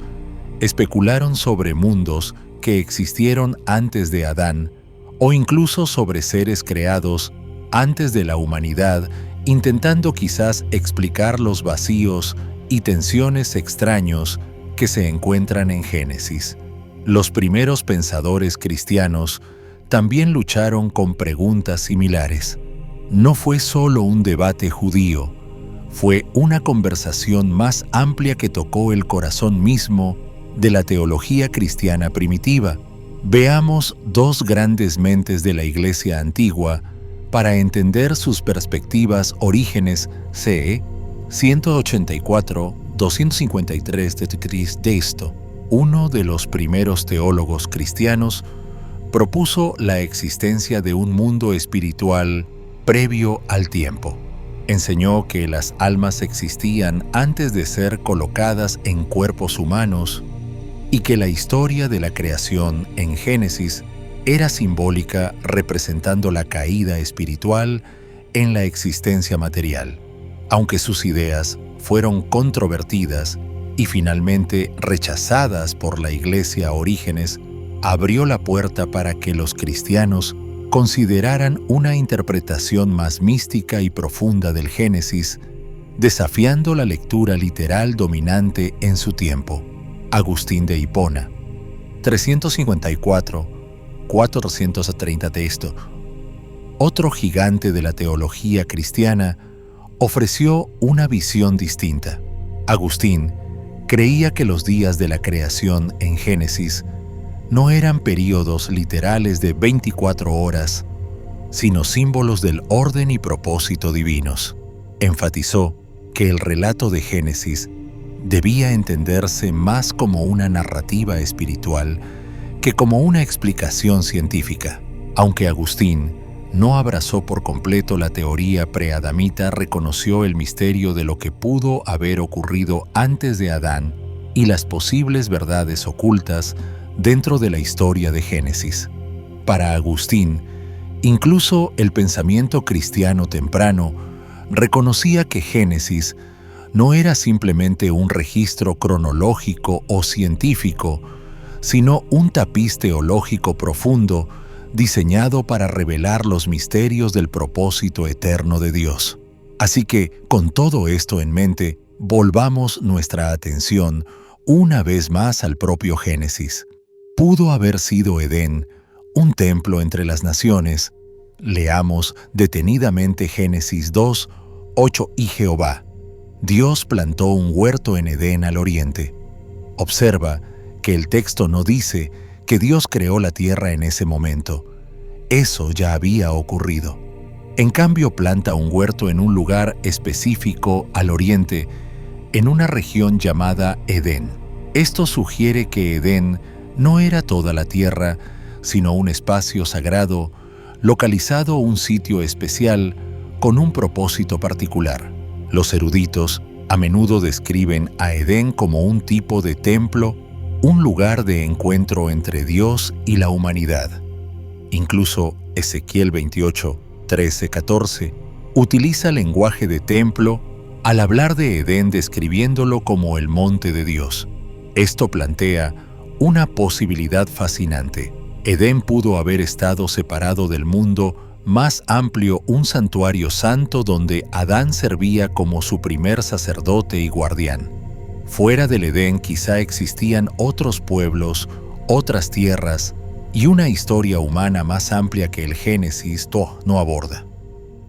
especularon sobre mundos que existieron antes de Adán, o incluso sobre seres creados antes de la humanidad, intentando quizás explicar los vacíos y tensiones extraños que se encuentran en Génesis. Los primeros pensadores cristianos también lucharon con preguntas similares. No fue solo un debate judío, fue una conversación más amplia que tocó el corazón mismo de la teología cristiana primitiva. Veamos dos grandes mentes de la Iglesia antigua para entender sus perspectivas. Orígenes, CE 184-253 de esto. Uno de los primeros teólogos cristianos propuso la existencia de un mundo espiritual previo al tiempo. Enseñó que las almas existían antes de ser colocadas en cuerpos humanos y que la historia de la creación en Génesis era simbólica, representando la caída espiritual en la existencia material. Aunque sus ideas fueron controvertidas y finalmente rechazadas por la Iglesia, Orígenes abrió la puerta para que los cristianos consideraran una interpretación más mística y profunda del Génesis, desafiando la lectura literal dominante en su tiempo. Agustín de Hipona, 354-430 de esto. Otro gigante de la teología cristiana ofreció una visión distinta. Agustín creía que los días de la creación en Génesis no eran períodos literales de 24 horas, sino símbolos del orden y propósito divinos. Enfatizó que el relato de Génesis debía entenderse más como una narrativa espiritual que como una explicación científica. Aunque Agustín no abrazó por completo la teoría preadamita, reconoció el misterio de lo que pudo haber ocurrido antes de Adán y las posibles verdades ocultas dentro de la historia de Génesis. Para Agustín, incluso el pensamiento cristiano temprano reconocía que Génesis no era simplemente un registro cronológico o científico, sino un tapiz teológico profundo diseñado para revelar los misterios del propósito eterno de Dios. Así que, con todo esto en mente, volvamos nuestra atención una vez más al propio Génesis. Pudo haber sido Edén, un templo entre las naciones. Leamos detenidamente Génesis 2, 8 y Jehová. Dios plantó un huerto en Edén al oriente. Observa que el texto no dice que Dios creó la tierra en ese momento. Eso ya había ocurrido. En cambio, planta un huerto en un lugar específico al oriente, en una región llamada Edén. Esto sugiere que Edén no era toda la tierra, sino un espacio sagrado, localizado un sitio especial con un propósito particular. Los eruditos a menudo describen a Edén como un tipo de templo, un lugar de encuentro entre Dios y la humanidad. Incluso Ezequiel 28, 13, 14 utiliza lenguaje de templo al hablar de Edén, describiéndolo como el monte de Dios. Esto plantea una posibilidad fascinante. Edén pudo haber estado separado del mundo más amplio, un santuario santo donde Adán servía como su primer sacerdote y guardián. Fuera del Edén quizá existían otros pueblos, otras tierras y una historia humana más amplia que el Génesis no aborda.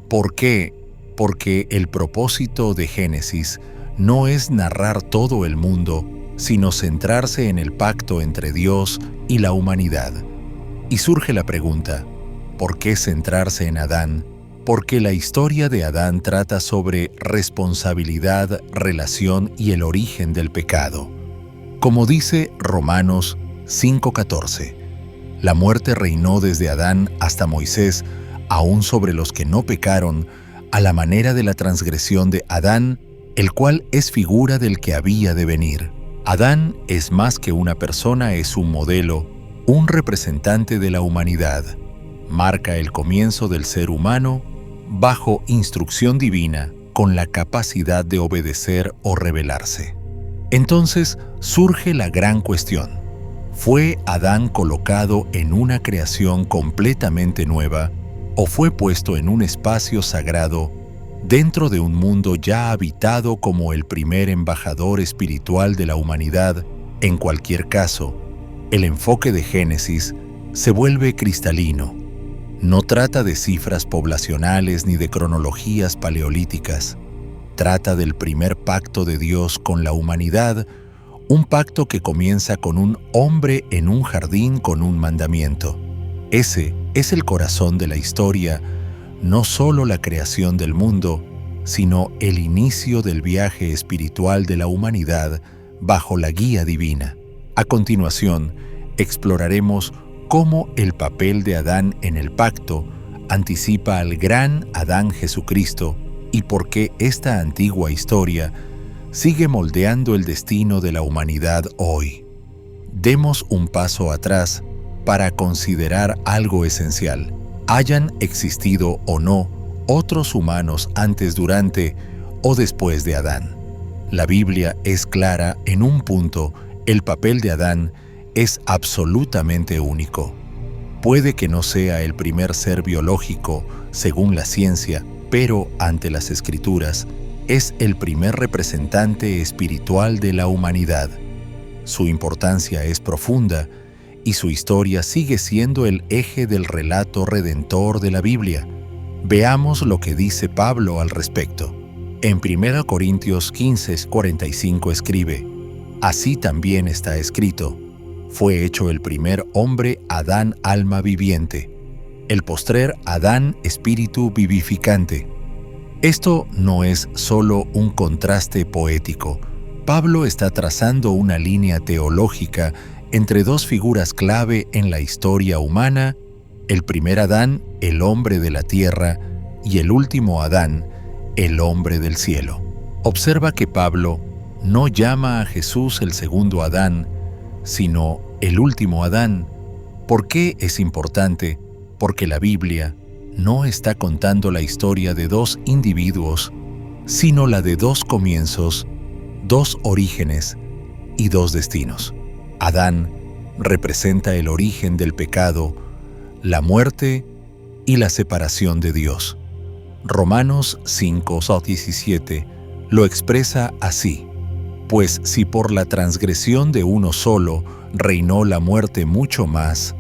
¿Por qué? Porque el propósito de Génesis no es narrar todo el mundo, sino centrarse en el pacto entre Dios y la humanidad. Y surge la pregunta, ¿por qué centrarse en Adán? Porque la historia de Adán trata sobre responsabilidad, relación y el origen del pecado. Como dice Romanos 5:14, La muerte reinó desde Adán hasta Moisés, aún sobre los que no pecaron, a la manera de la transgresión de Adán, el cual es figura del que había de venir. Adán es más que una persona, es un modelo, un representante de la humanidad. Marca el comienzo del ser humano bajo instrucción divina, con la capacidad de obedecer o rebelarse. Entonces surge la gran cuestión. ¿Fue Adán colocado en una creación completamente nueva o fue puesto en un espacio sagrado dentro de un mundo ya habitado como el primer embajador espiritual de la humanidad? En cualquier caso, el enfoque de Génesis se vuelve cristalino. No trata de cifras poblacionales ni de cronologías paleolíticas. Trata del primer pacto de Dios con la humanidad, un pacto que comienza con un hombre en un jardín con un mandamiento. Ese es el corazón de la historia, no solo la creación del mundo, sino el inicio del viaje espiritual de la humanidad bajo la guía divina. A continuación, exploraremos cómo el papel de Adán en el pacto anticipa al gran Adán Jesucristo y por qué esta antigua historia sigue moldeando el destino de la humanidad hoy. Demos un paso atrás para considerar algo esencial. Hayan existido o no otros humanos antes, durante o después de Adán. La Biblia es clara en un punto: el papel de Adán es absolutamente único. Puede que no sea el primer ser biológico, según la ciencia, pero ante las Escrituras es el primer representante espiritual de la humanidad. Su importancia es profunda y su historia sigue siendo el eje del relato redentor de la Biblia. Veamos lo que dice Pablo al respecto. En 1 Corintios 15:45 escribe: Así también está escrito: fue hecho el primer hombre Adán alma viviente, el postrer Adán espíritu vivificante. Esto no es solo un contraste poético. Pablo está trazando una línea teológica entre dos figuras clave en la historia humana: el primer Adán, el hombre de la tierra, y el último Adán, el hombre del cielo. Observa que Pablo no llama a Jesús el segundo Adán, sino el último Adán. ¿Por qué es importante? Porque la Biblia no está contando la historia de dos individuos, sino la de dos comienzos, dos orígenes y dos destinos. Adán representa el origen del pecado, la muerte y la separación de Dios. Romanos 5:17 lo expresa así: Pues si por la transgresión de uno solo reinó la muerte, mucho más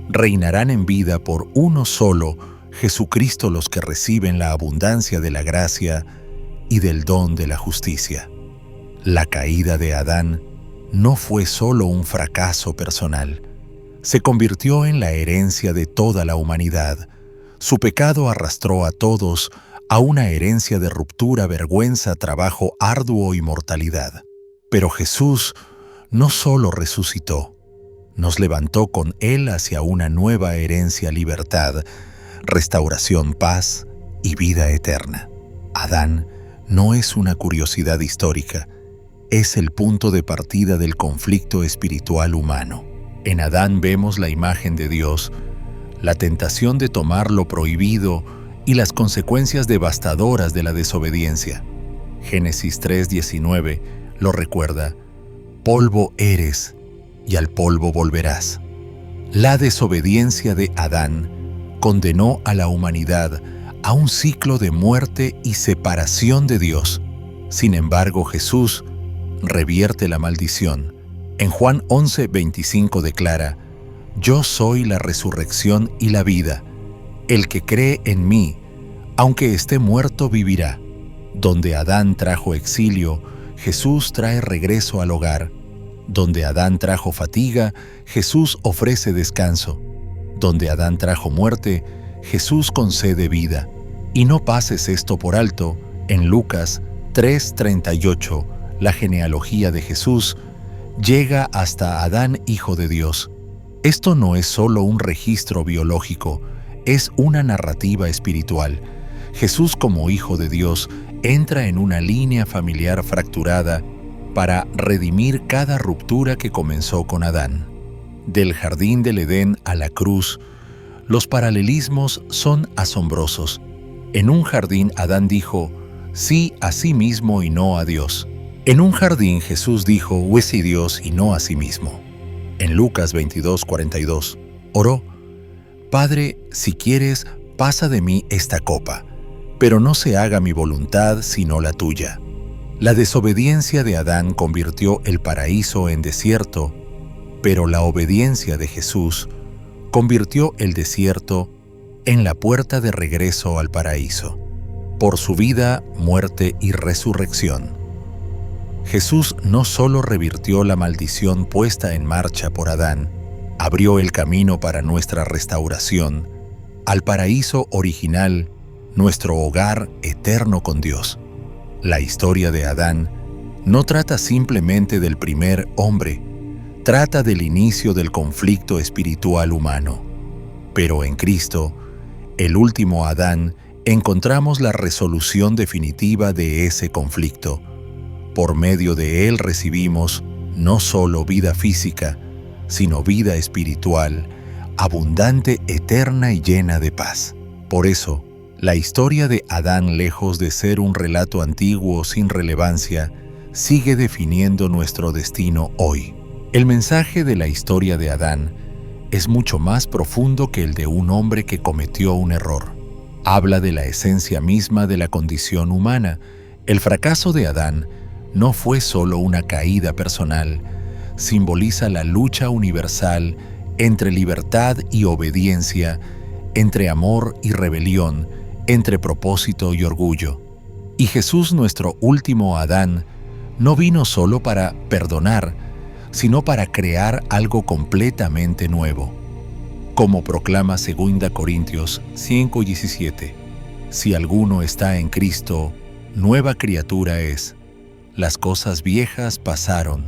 reinarán en vida por uno solo, Jesucristo, los que reciben la abundancia de la gracia y del don de la justicia. La caída de Adán no fue solo un fracaso personal, se convirtió en la herencia de toda la humanidad. Su pecado arrastró a todos a una herencia de ruptura, vergüenza, trabajo arduo y mortalidad. Pero Jesús no solo resucitó, nos levantó con Él hacia una nueva herencia: libertad, restauración, paz y vida eterna. Adán no es una curiosidad histórica, es el punto de partida del conflicto espiritual humano. En Adán vemos la imagen de Dios, la tentación de tomar lo prohibido y las consecuencias devastadoras de la desobediencia. Génesis 3:19 lo recuerda: polvo eres y al polvo volverás. La desobediencia de Adán condenó a la humanidad a un ciclo de muerte y separación de Dios. Sin embargo, Jesús revierte la maldición. En Juan 11:25 declara: Yo soy la resurrección y la vida. El que cree en mí, aunque esté muerto, vivirá. Donde Adán trajo exilio, Jesús trae regreso al hogar. Donde Adán trajo fatiga, Jesús ofrece descanso. Donde Adán trajo muerte, Jesús concede vida. Y no pases esto por alto: en Lucas 3:38, la genealogía de Jesús llega hasta Adán, hijo de Dios. Esto no es solo un registro biológico, es una narrativa espiritual. Jesús, como Hijo de Dios, entra en una línea familiar fracturada para redimir cada ruptura que comenzó con Adán. Del jardín del Edén a la cruz, los paralelismos son asombrosos. En un jardín Adán dijo sí a sí mismo y no a Dios. En un jardín Jesús dijo sí Dios y no a sí mismo. En Lucas 22:42 oró: Padre, si quieres, pasa de mí esta copa, pero no se haga mi voluntad sino la tuya. La desobediencia de Adán convirtió el paraíso en desierto, pero la obediencia de Jesús convirtió el desierto en la puerta de regreso al paraíso, por su vida, muerte y resurrección. Jesús no solo revirtió la maldición puesta en marcha por Adán, abrió el camino para nuestra restauración, al paraíso original, nuestro hogar eterno con Dios. La historia de Adán no trata simplemente del primer hombre, trata del inicio del conflicto espiritual humano. Pero en Cristo, el último Adán, encontramos la resolución definitiva de ese conflicto. Por medio de él recibimos no solo vida física, sino vida espiritual, abundante, eterna y llena de paz. Por eso, la historia de Adán, lejos de ser un relato antiguo sin relevancia, sigue definiendo nuestro destino hoy. El mensaje de la historia de Adán es mucho más profundo que el de un hombre que cometió un error. Habla de la esencia misma de la condición humana. El fracaso de Adán no fue solo una caída personal, simboliza la lucha universal entre libertad y obediencia, entre amor y rebelión, entre propósito y orgullo. Y Jesús, nuestro último Adán, no vino solo para perdonar, sino para crear algo completamente nuevo. Como proclama 2 Corintios 5:17, si alguno está en Cristo, nueva criatura es. Las cosas viejas pasaron.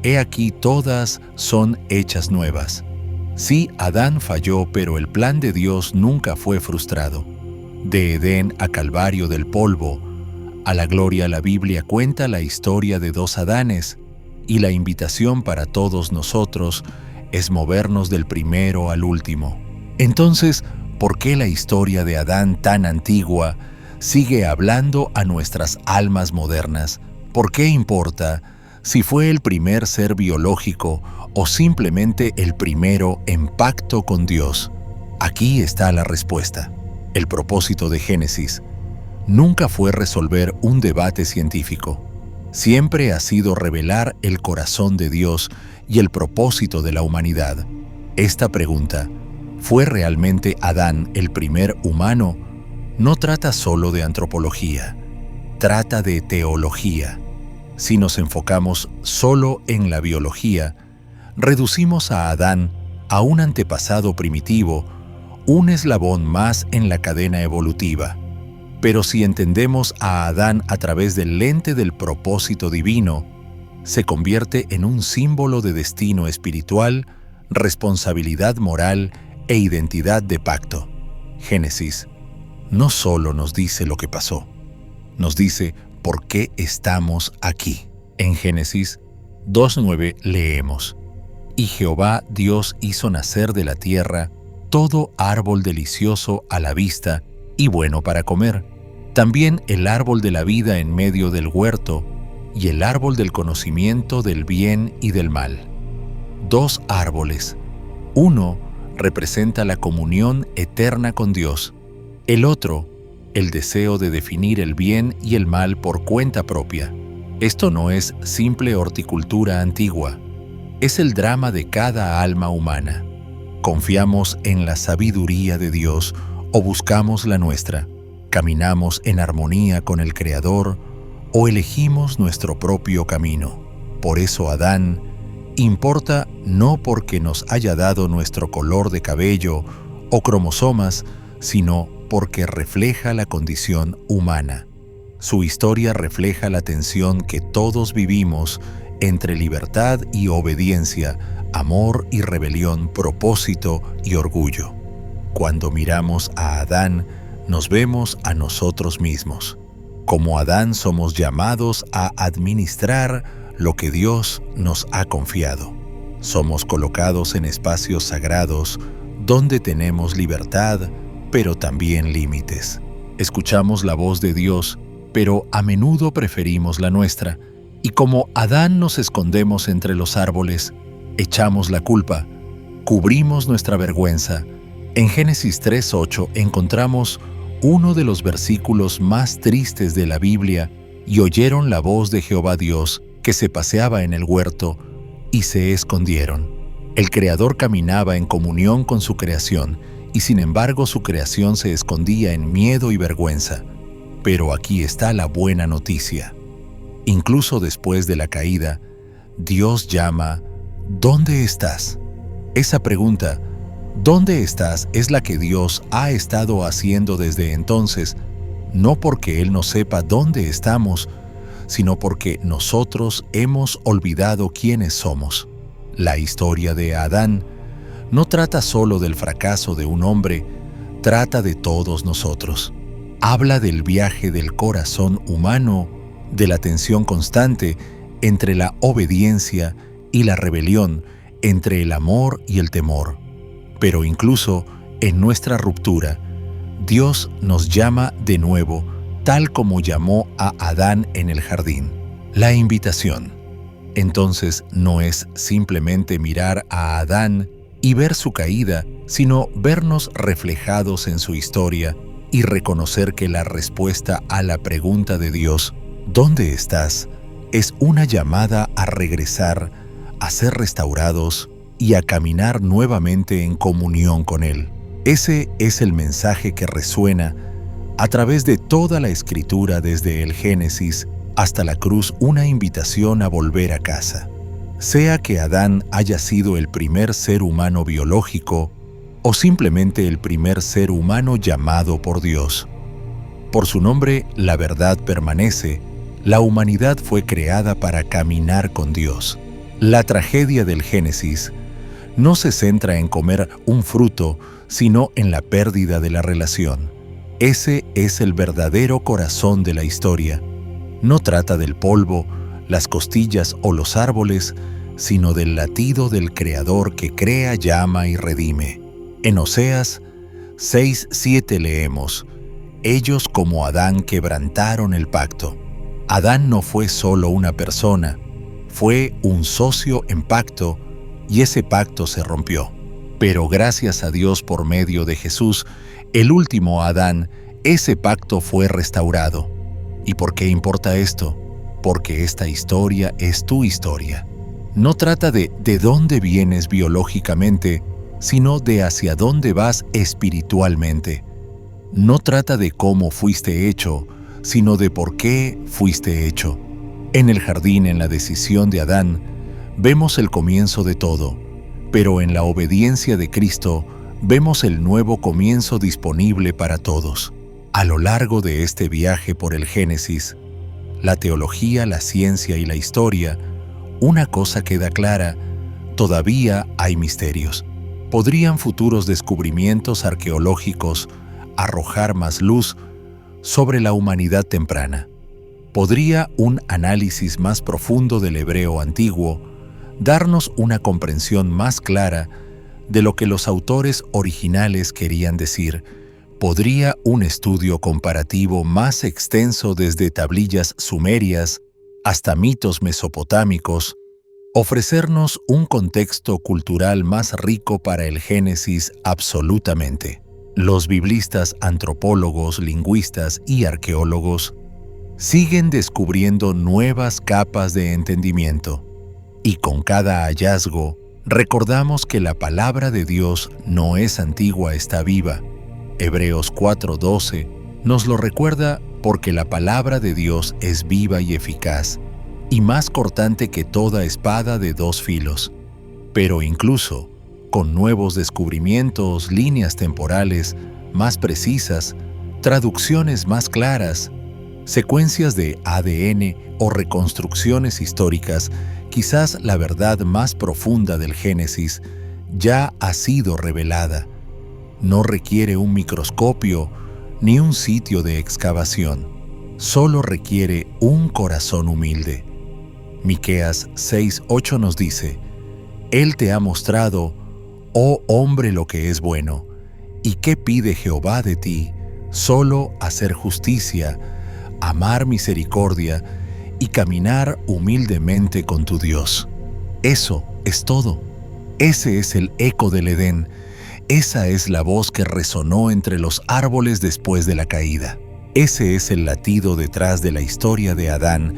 He aquí todas son hechas nuevas. Sí, Adán falló, pero el plan de Dios nunca fue frustrado. De Edén a Calvario del polvo, a la gloria, la Biblia cuenta la historia de dos Adanes, y la invitación para todos nosotros es movernos del primero al último. Entonces, ¿por qué la historia de Adán tan antigua sigue hablando a nuestras almas modernas? ¿Por qué importa si fue el primer ser biológico o simplemente el primero en pacto con Dios? Aquí está la respuesta. El propósito de Génesis nunca fue resolver un debate científico. Siempre ha sido revelar el corazón de Dios y el propósito de la humanidad. Esta pregunta, ¿fue realmente Adán el primer humano? No trata solo de antropología, trata de teología. Si nos enfocamos solo en la biología, reducimos a Adán a un antepasado primitivo, un eslabón más en la cadena evolutiva. Pero si entendemos a Adán a través del lente del propósito divino, se convierte en un símbolo de destino espiritual, responsabilidad moral e identidad de pacto. Génesis no solo nos dice lo que pasó, nos dice por qué estamos aquí. En Génesis 2:9 leemos: Y Jehová Dios hizo nacer de la tierra todo árbol delicioso a la vista y bueno para comer, también el árbol de la vida en medio del huerto y el árbol del conocimiento del bien y del mal. Dos árboles. Uno representa la comunión eterna con Dios. El otro, el deseo de definir el bien y el mal por cuenta propia. Esto no es simple horticultura antigua. Es el drama de cada alma humana. ¿Confiamos en la sabiduría de Dios o buscamos la nuestra? ¿Caminamos en armonía con el Creador o elegimos nuestro propio camino? Por eso Adán importa no porque nos haya dado nuestro color de cabello o cromosomas, sino porque refleja la condición humana. Su historia refleja la tensión que todos vivimos entre libertad y obediencia, amor y rebelión, propósito y orgullo. Cuando miramos a Adán, nos vemos a nosotros mismos. Como Adán somos llamados a administrar lo que Dios nos ha confiado. Somos colocados en espacios sagrados donde tenemos libertad, pero también límites. Escuchamos la voz de Dios, pero a menudo preferimos la nuestra, y como Adán nos escondemos entre los árboles, echamos la culpa, cubrimos nuestra vergüenza. En Génesis 3:8 encontramos uno de los versículos más tristes de la Biblia: y oyeron la voz de Jehová Dios, que se paseaba en el huerto, y se escondieron. El Creador caminaba en comunión con su creación, y sin embargo su creación se escondía en miedo y vergüenza. Pero aquí está la buena noticia. Incluso después de la caída, Dios llama: ¿dónde estás? Esa pregunta, ¿dónde estás?, es la que Dios ha estado haciendo desde entonces, no porque Él no sepa dónde estamos, sino porque nosotros hemos olvidado quiénes somos. La historia de Adán no trata solo del fracaso de un hombre, trata de todos nosotros. Habla del viaje del corazón humano, de la tensión constante entre la obediencia y la rebelión, entre el amor y el temor. Pero incluso en nuestra ruptura, Dios nos llama de nuevo, tal como llamó a Adán en el jardín. La invitación, entonces, no es simplemente mirar a Adán y ver su caída, sino vernos reflejados en su historia y reconocer que la respuesta a la pregunta de Dios, ¿dónde estás?, es una llamada a regresar, a ser restaurados y a caminar nuevamente en comunión con Él. Ese es el mensaje que resuena a través de toda la Escritura, desde el Génesis hasta la cruz, una invitación a volver a casa. Sea que Adán haya sido el primer ser humano biológico o simplemente el primer ser humano llamado por Dios. Por su nombre, la verdad permanece. La humanidad fue creada para caminar con Dios. La tragedia del Génesis no se centra en comer un fruto, sino en la pérdida de la relación. Ese es el verdadero corazón de la historia. No trata del polvo, las costillas o los árboles, sino del latido del Creador que crea, llama y redime. En Oseas 6:7 leemos: ellos como Adán quebrantaron el pacto. Adán no fue solo una persona, fue un socio en pacto, y ese pacto se rompió. Pero gracias a Dios, por medio de Jesús, el último Adán, ese pacto fue restaurado. ¿Y por qué importa esto? Porque esta historia es tu historia. No trata de dónde vienes biológicamente, sino de hacia dónde vas espiritualmente. No trata de cómo fuiste hecho, sino de por qué fuiste hecho. En el jardín, en la decisión de Adán, vemos el comienzo de todo, pero en la obediencia de Cristo vemos el nuevo comienzo disponible para todos. A lo largo de este viaje por el Génesis, la teología, la ciencia y la historia, una cosa queda clara: todavía hay misterios. ¿Podrían futuros descubrimientos arqueológicos arrojar más luz sobre la humanidad temprana? ¿Podría un análisis más profundo del hebreo antiguo darnos una comprensión más clara de lo que los autores originales querían decir? ¿Podría un estudio comparativo más extenso, desde tablillas sumerias hasta mitos mesopotámicos, ofrecernos un contexto cultural más rico para el Génesis? Absolutamente. Los biblistas, antropólogos, lingüistas y arqueólogos siguen descubriendo nuevas capas de entendimiento, y con cada hallazgo recordamos que la palabra de Dios no es antigua, está viva. Hebreos 4:12 nos lo recuerda, porque la palabra de Dios es viva y eficaz, y más cortante que toda espada de dos filos. Pero incluso con nuevos descubrimientos, líneas temporales más precisas, traducciones más claras, secuencias de ADN o reconstrucciones históricas, quizás la verdad más profunda del Génesis ya ha sido revelada. No requiere un microscopio ni un sitio de excavación. Solo requiere un corazón humilde. Miqueas 6:8 nos dice: Él te ha mostrado, oh hombre, lo que es bueno. ¿Y qué pide Jehová de ti? Solo hacer justicia, amar misericordia y caminar humildemente con tu Dios. Eso es todo. Ese es el eco del Edén. Esa es la voz que resonó entre los árboles después de la caída. Ese es el latido detrás de la historia de Adán,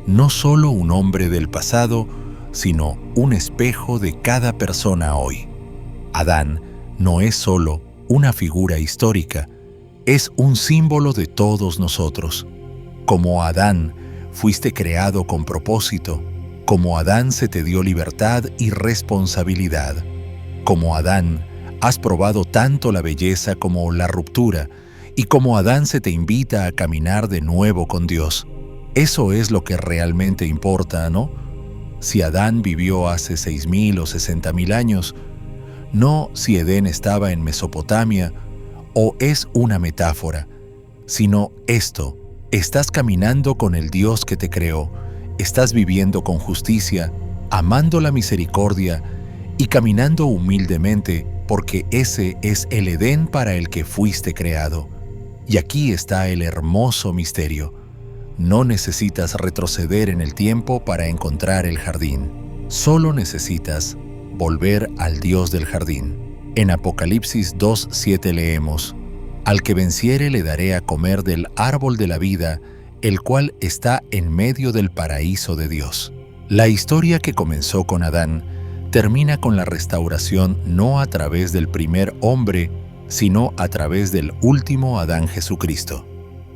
no solo un hombre del pasado, sino un espejo de cada persona hoy. Adán no es solo una figura histórica, es un símbolo de todos nosotros. Como Adán, fuiste creado con propósito. Como Adán se te dio libertad y responsabilidad. Como Adán, has probado tanto la belleza como la ruptura, y como Adán se te invita a caminar de nuevo con Dios. Eso es lo que realmente importa, ¿no? Si Adán vivió hace 6.000 o 60.000 años, no si Edén estaba en Mesopotamia o es una metáfora, sino esto: estás caminando con el Dios que te creó, estás viviendo con justicia, amando la misericordia y caminando humildemente, porque ese es el Edén para el que fuiste creado. Y aquí está el hermoso misterio. No necesitas retroceder en el tiempo para encontrar el jardín. Solo necesitas volver al Dios del jardín. En Apocalipsis 2:7 leemos: Al que venciere le daré a comer del árbol de la vida, el cual está en medio del paraíso de Dios. La historia que comenzó con Adán termina con la restauración no a través del primer hombre, sino a través del último Adán, Jesucristo.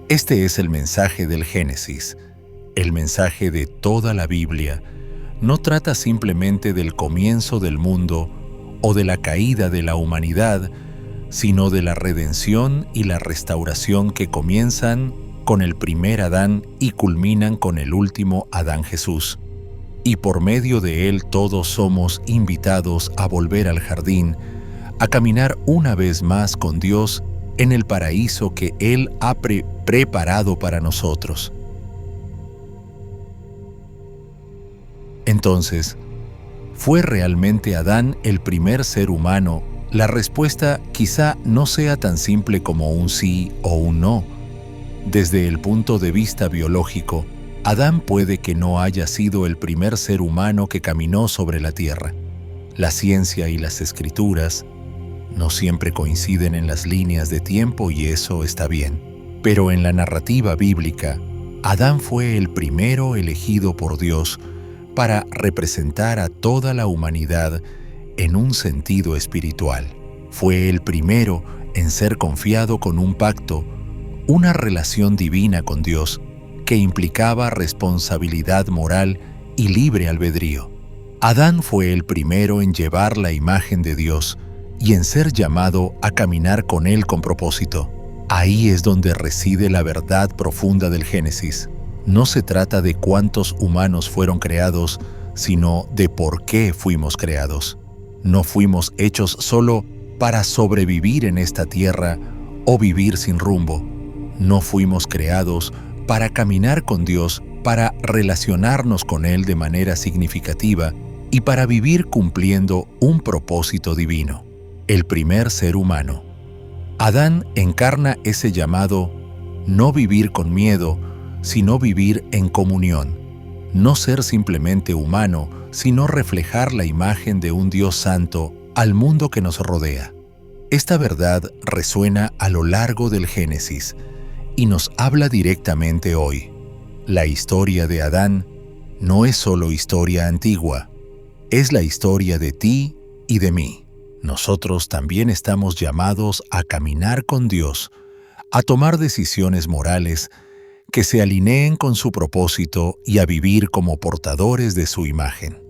Este es el mensaje del Génesis, el mensaje de toda la Biblia. No trata simplemente del comienzo del mundo o de la caída de la humanidad, sino de la redención y la restauración que comienzan con el primer Adán y culminan con el último Adán, Jesús. Y por medio de él todos somos invitados a volver al jardín, a caminar una vez más con Dios en el paraíso que Él ha preparado para nosotros. Entonces, ¿fue realmente Adán el primer ser humano? La respuesta quizá no sea tan simple como un sí o un no. Desde el punto de vista biológico, Adán puede que no haya sido el primer ser humano que caminó sobre la tierra. La ciencia y las escrituras no siempre coinciden en las líneas de tiempo y eso está bien. Pero en la narrativa bíblica, Adán fue el primero elegido por Dios para representar a toda la humanidad en un sentido espiritual. Fue el primero en ser confiado con un pacto, una relación divina con Dios que implicaba responsabilidad moral y libre albedrío. Adán fue el primero en llevar la imagen de Dios y en ser llamado a caminar con Él con propósito. Ahí es donde reside la verdad profunda del Génesis. No se trata de cuántos humanos fueron creados, sino de por qué fuimos creados. No fuimos hechos solo para sobrevivir en esta tierra o vivir sin rumbo. No fuimos creados para caminar con Dios, para relacionarnos con Él de manera significativa y para vivir cumpliendo un propósito divino. El primer ser humano. Adán encarna ese llamado: no vivir con miedo, sino vivir en comunión. No ser simplemente humano, sino reflejar la imagen de un Dios santo al mundo que nos rodea. Esta verdad resuena a lo largo del Génesis y nos habla directamente hoy. La historia de Adán no es solo historia antigua, es la historia de ti y de mí. Nosotros también estamos llamados a caminar con Dios, a tomar decisiones morales que se alineen con su propósito y a vivir como portadores de su imagen.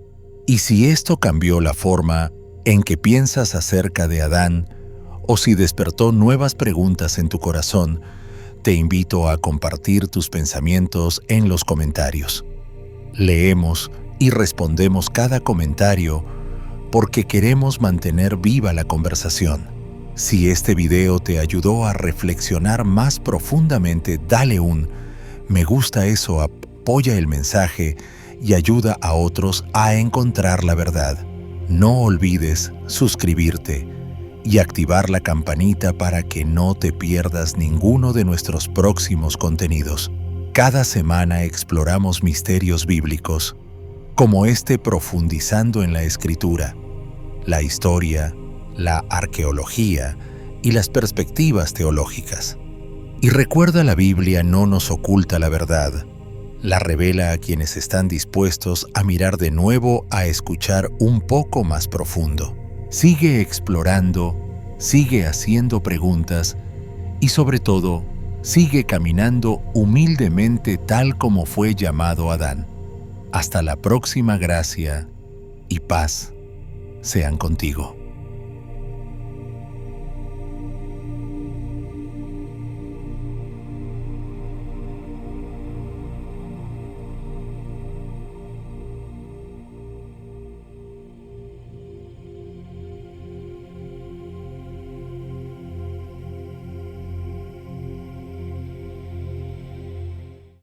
Y si esto cambió la forma en que piensas acerca de Adán, o si despertó nuevas preguntas en tu corazón, Te invito a compartir tus pensamientos en los comentarios. Leemos y respondemos cada comentario porque queremos mantener viva la conversación. Si este video te ayudó a reflexionar más profundamente, dale un me gusta, eso apoya el mensaje y ayuda a otros a encontrar la verdad. No olvides suscribirte y activar la campanita para que no te pierdas ninguno de nuestros próximos contenidos. Cada semana exploramos misterios bíblicos, como este, profundizando en la Escritura, la historia, la arqueología y las perspectivas teológicas. Y recuerda, la Biblia no nos oculta la verdad, la revela a quienes están dispuestos a mirar de nuevo, a escuchar un poco más profundo. Sigue explorando, sigue haciendo preguntas y sobre todo, sigue caminando humildemente tal como fue llamado Adán. Hasta la próxima. Gracia y paz sean contigo.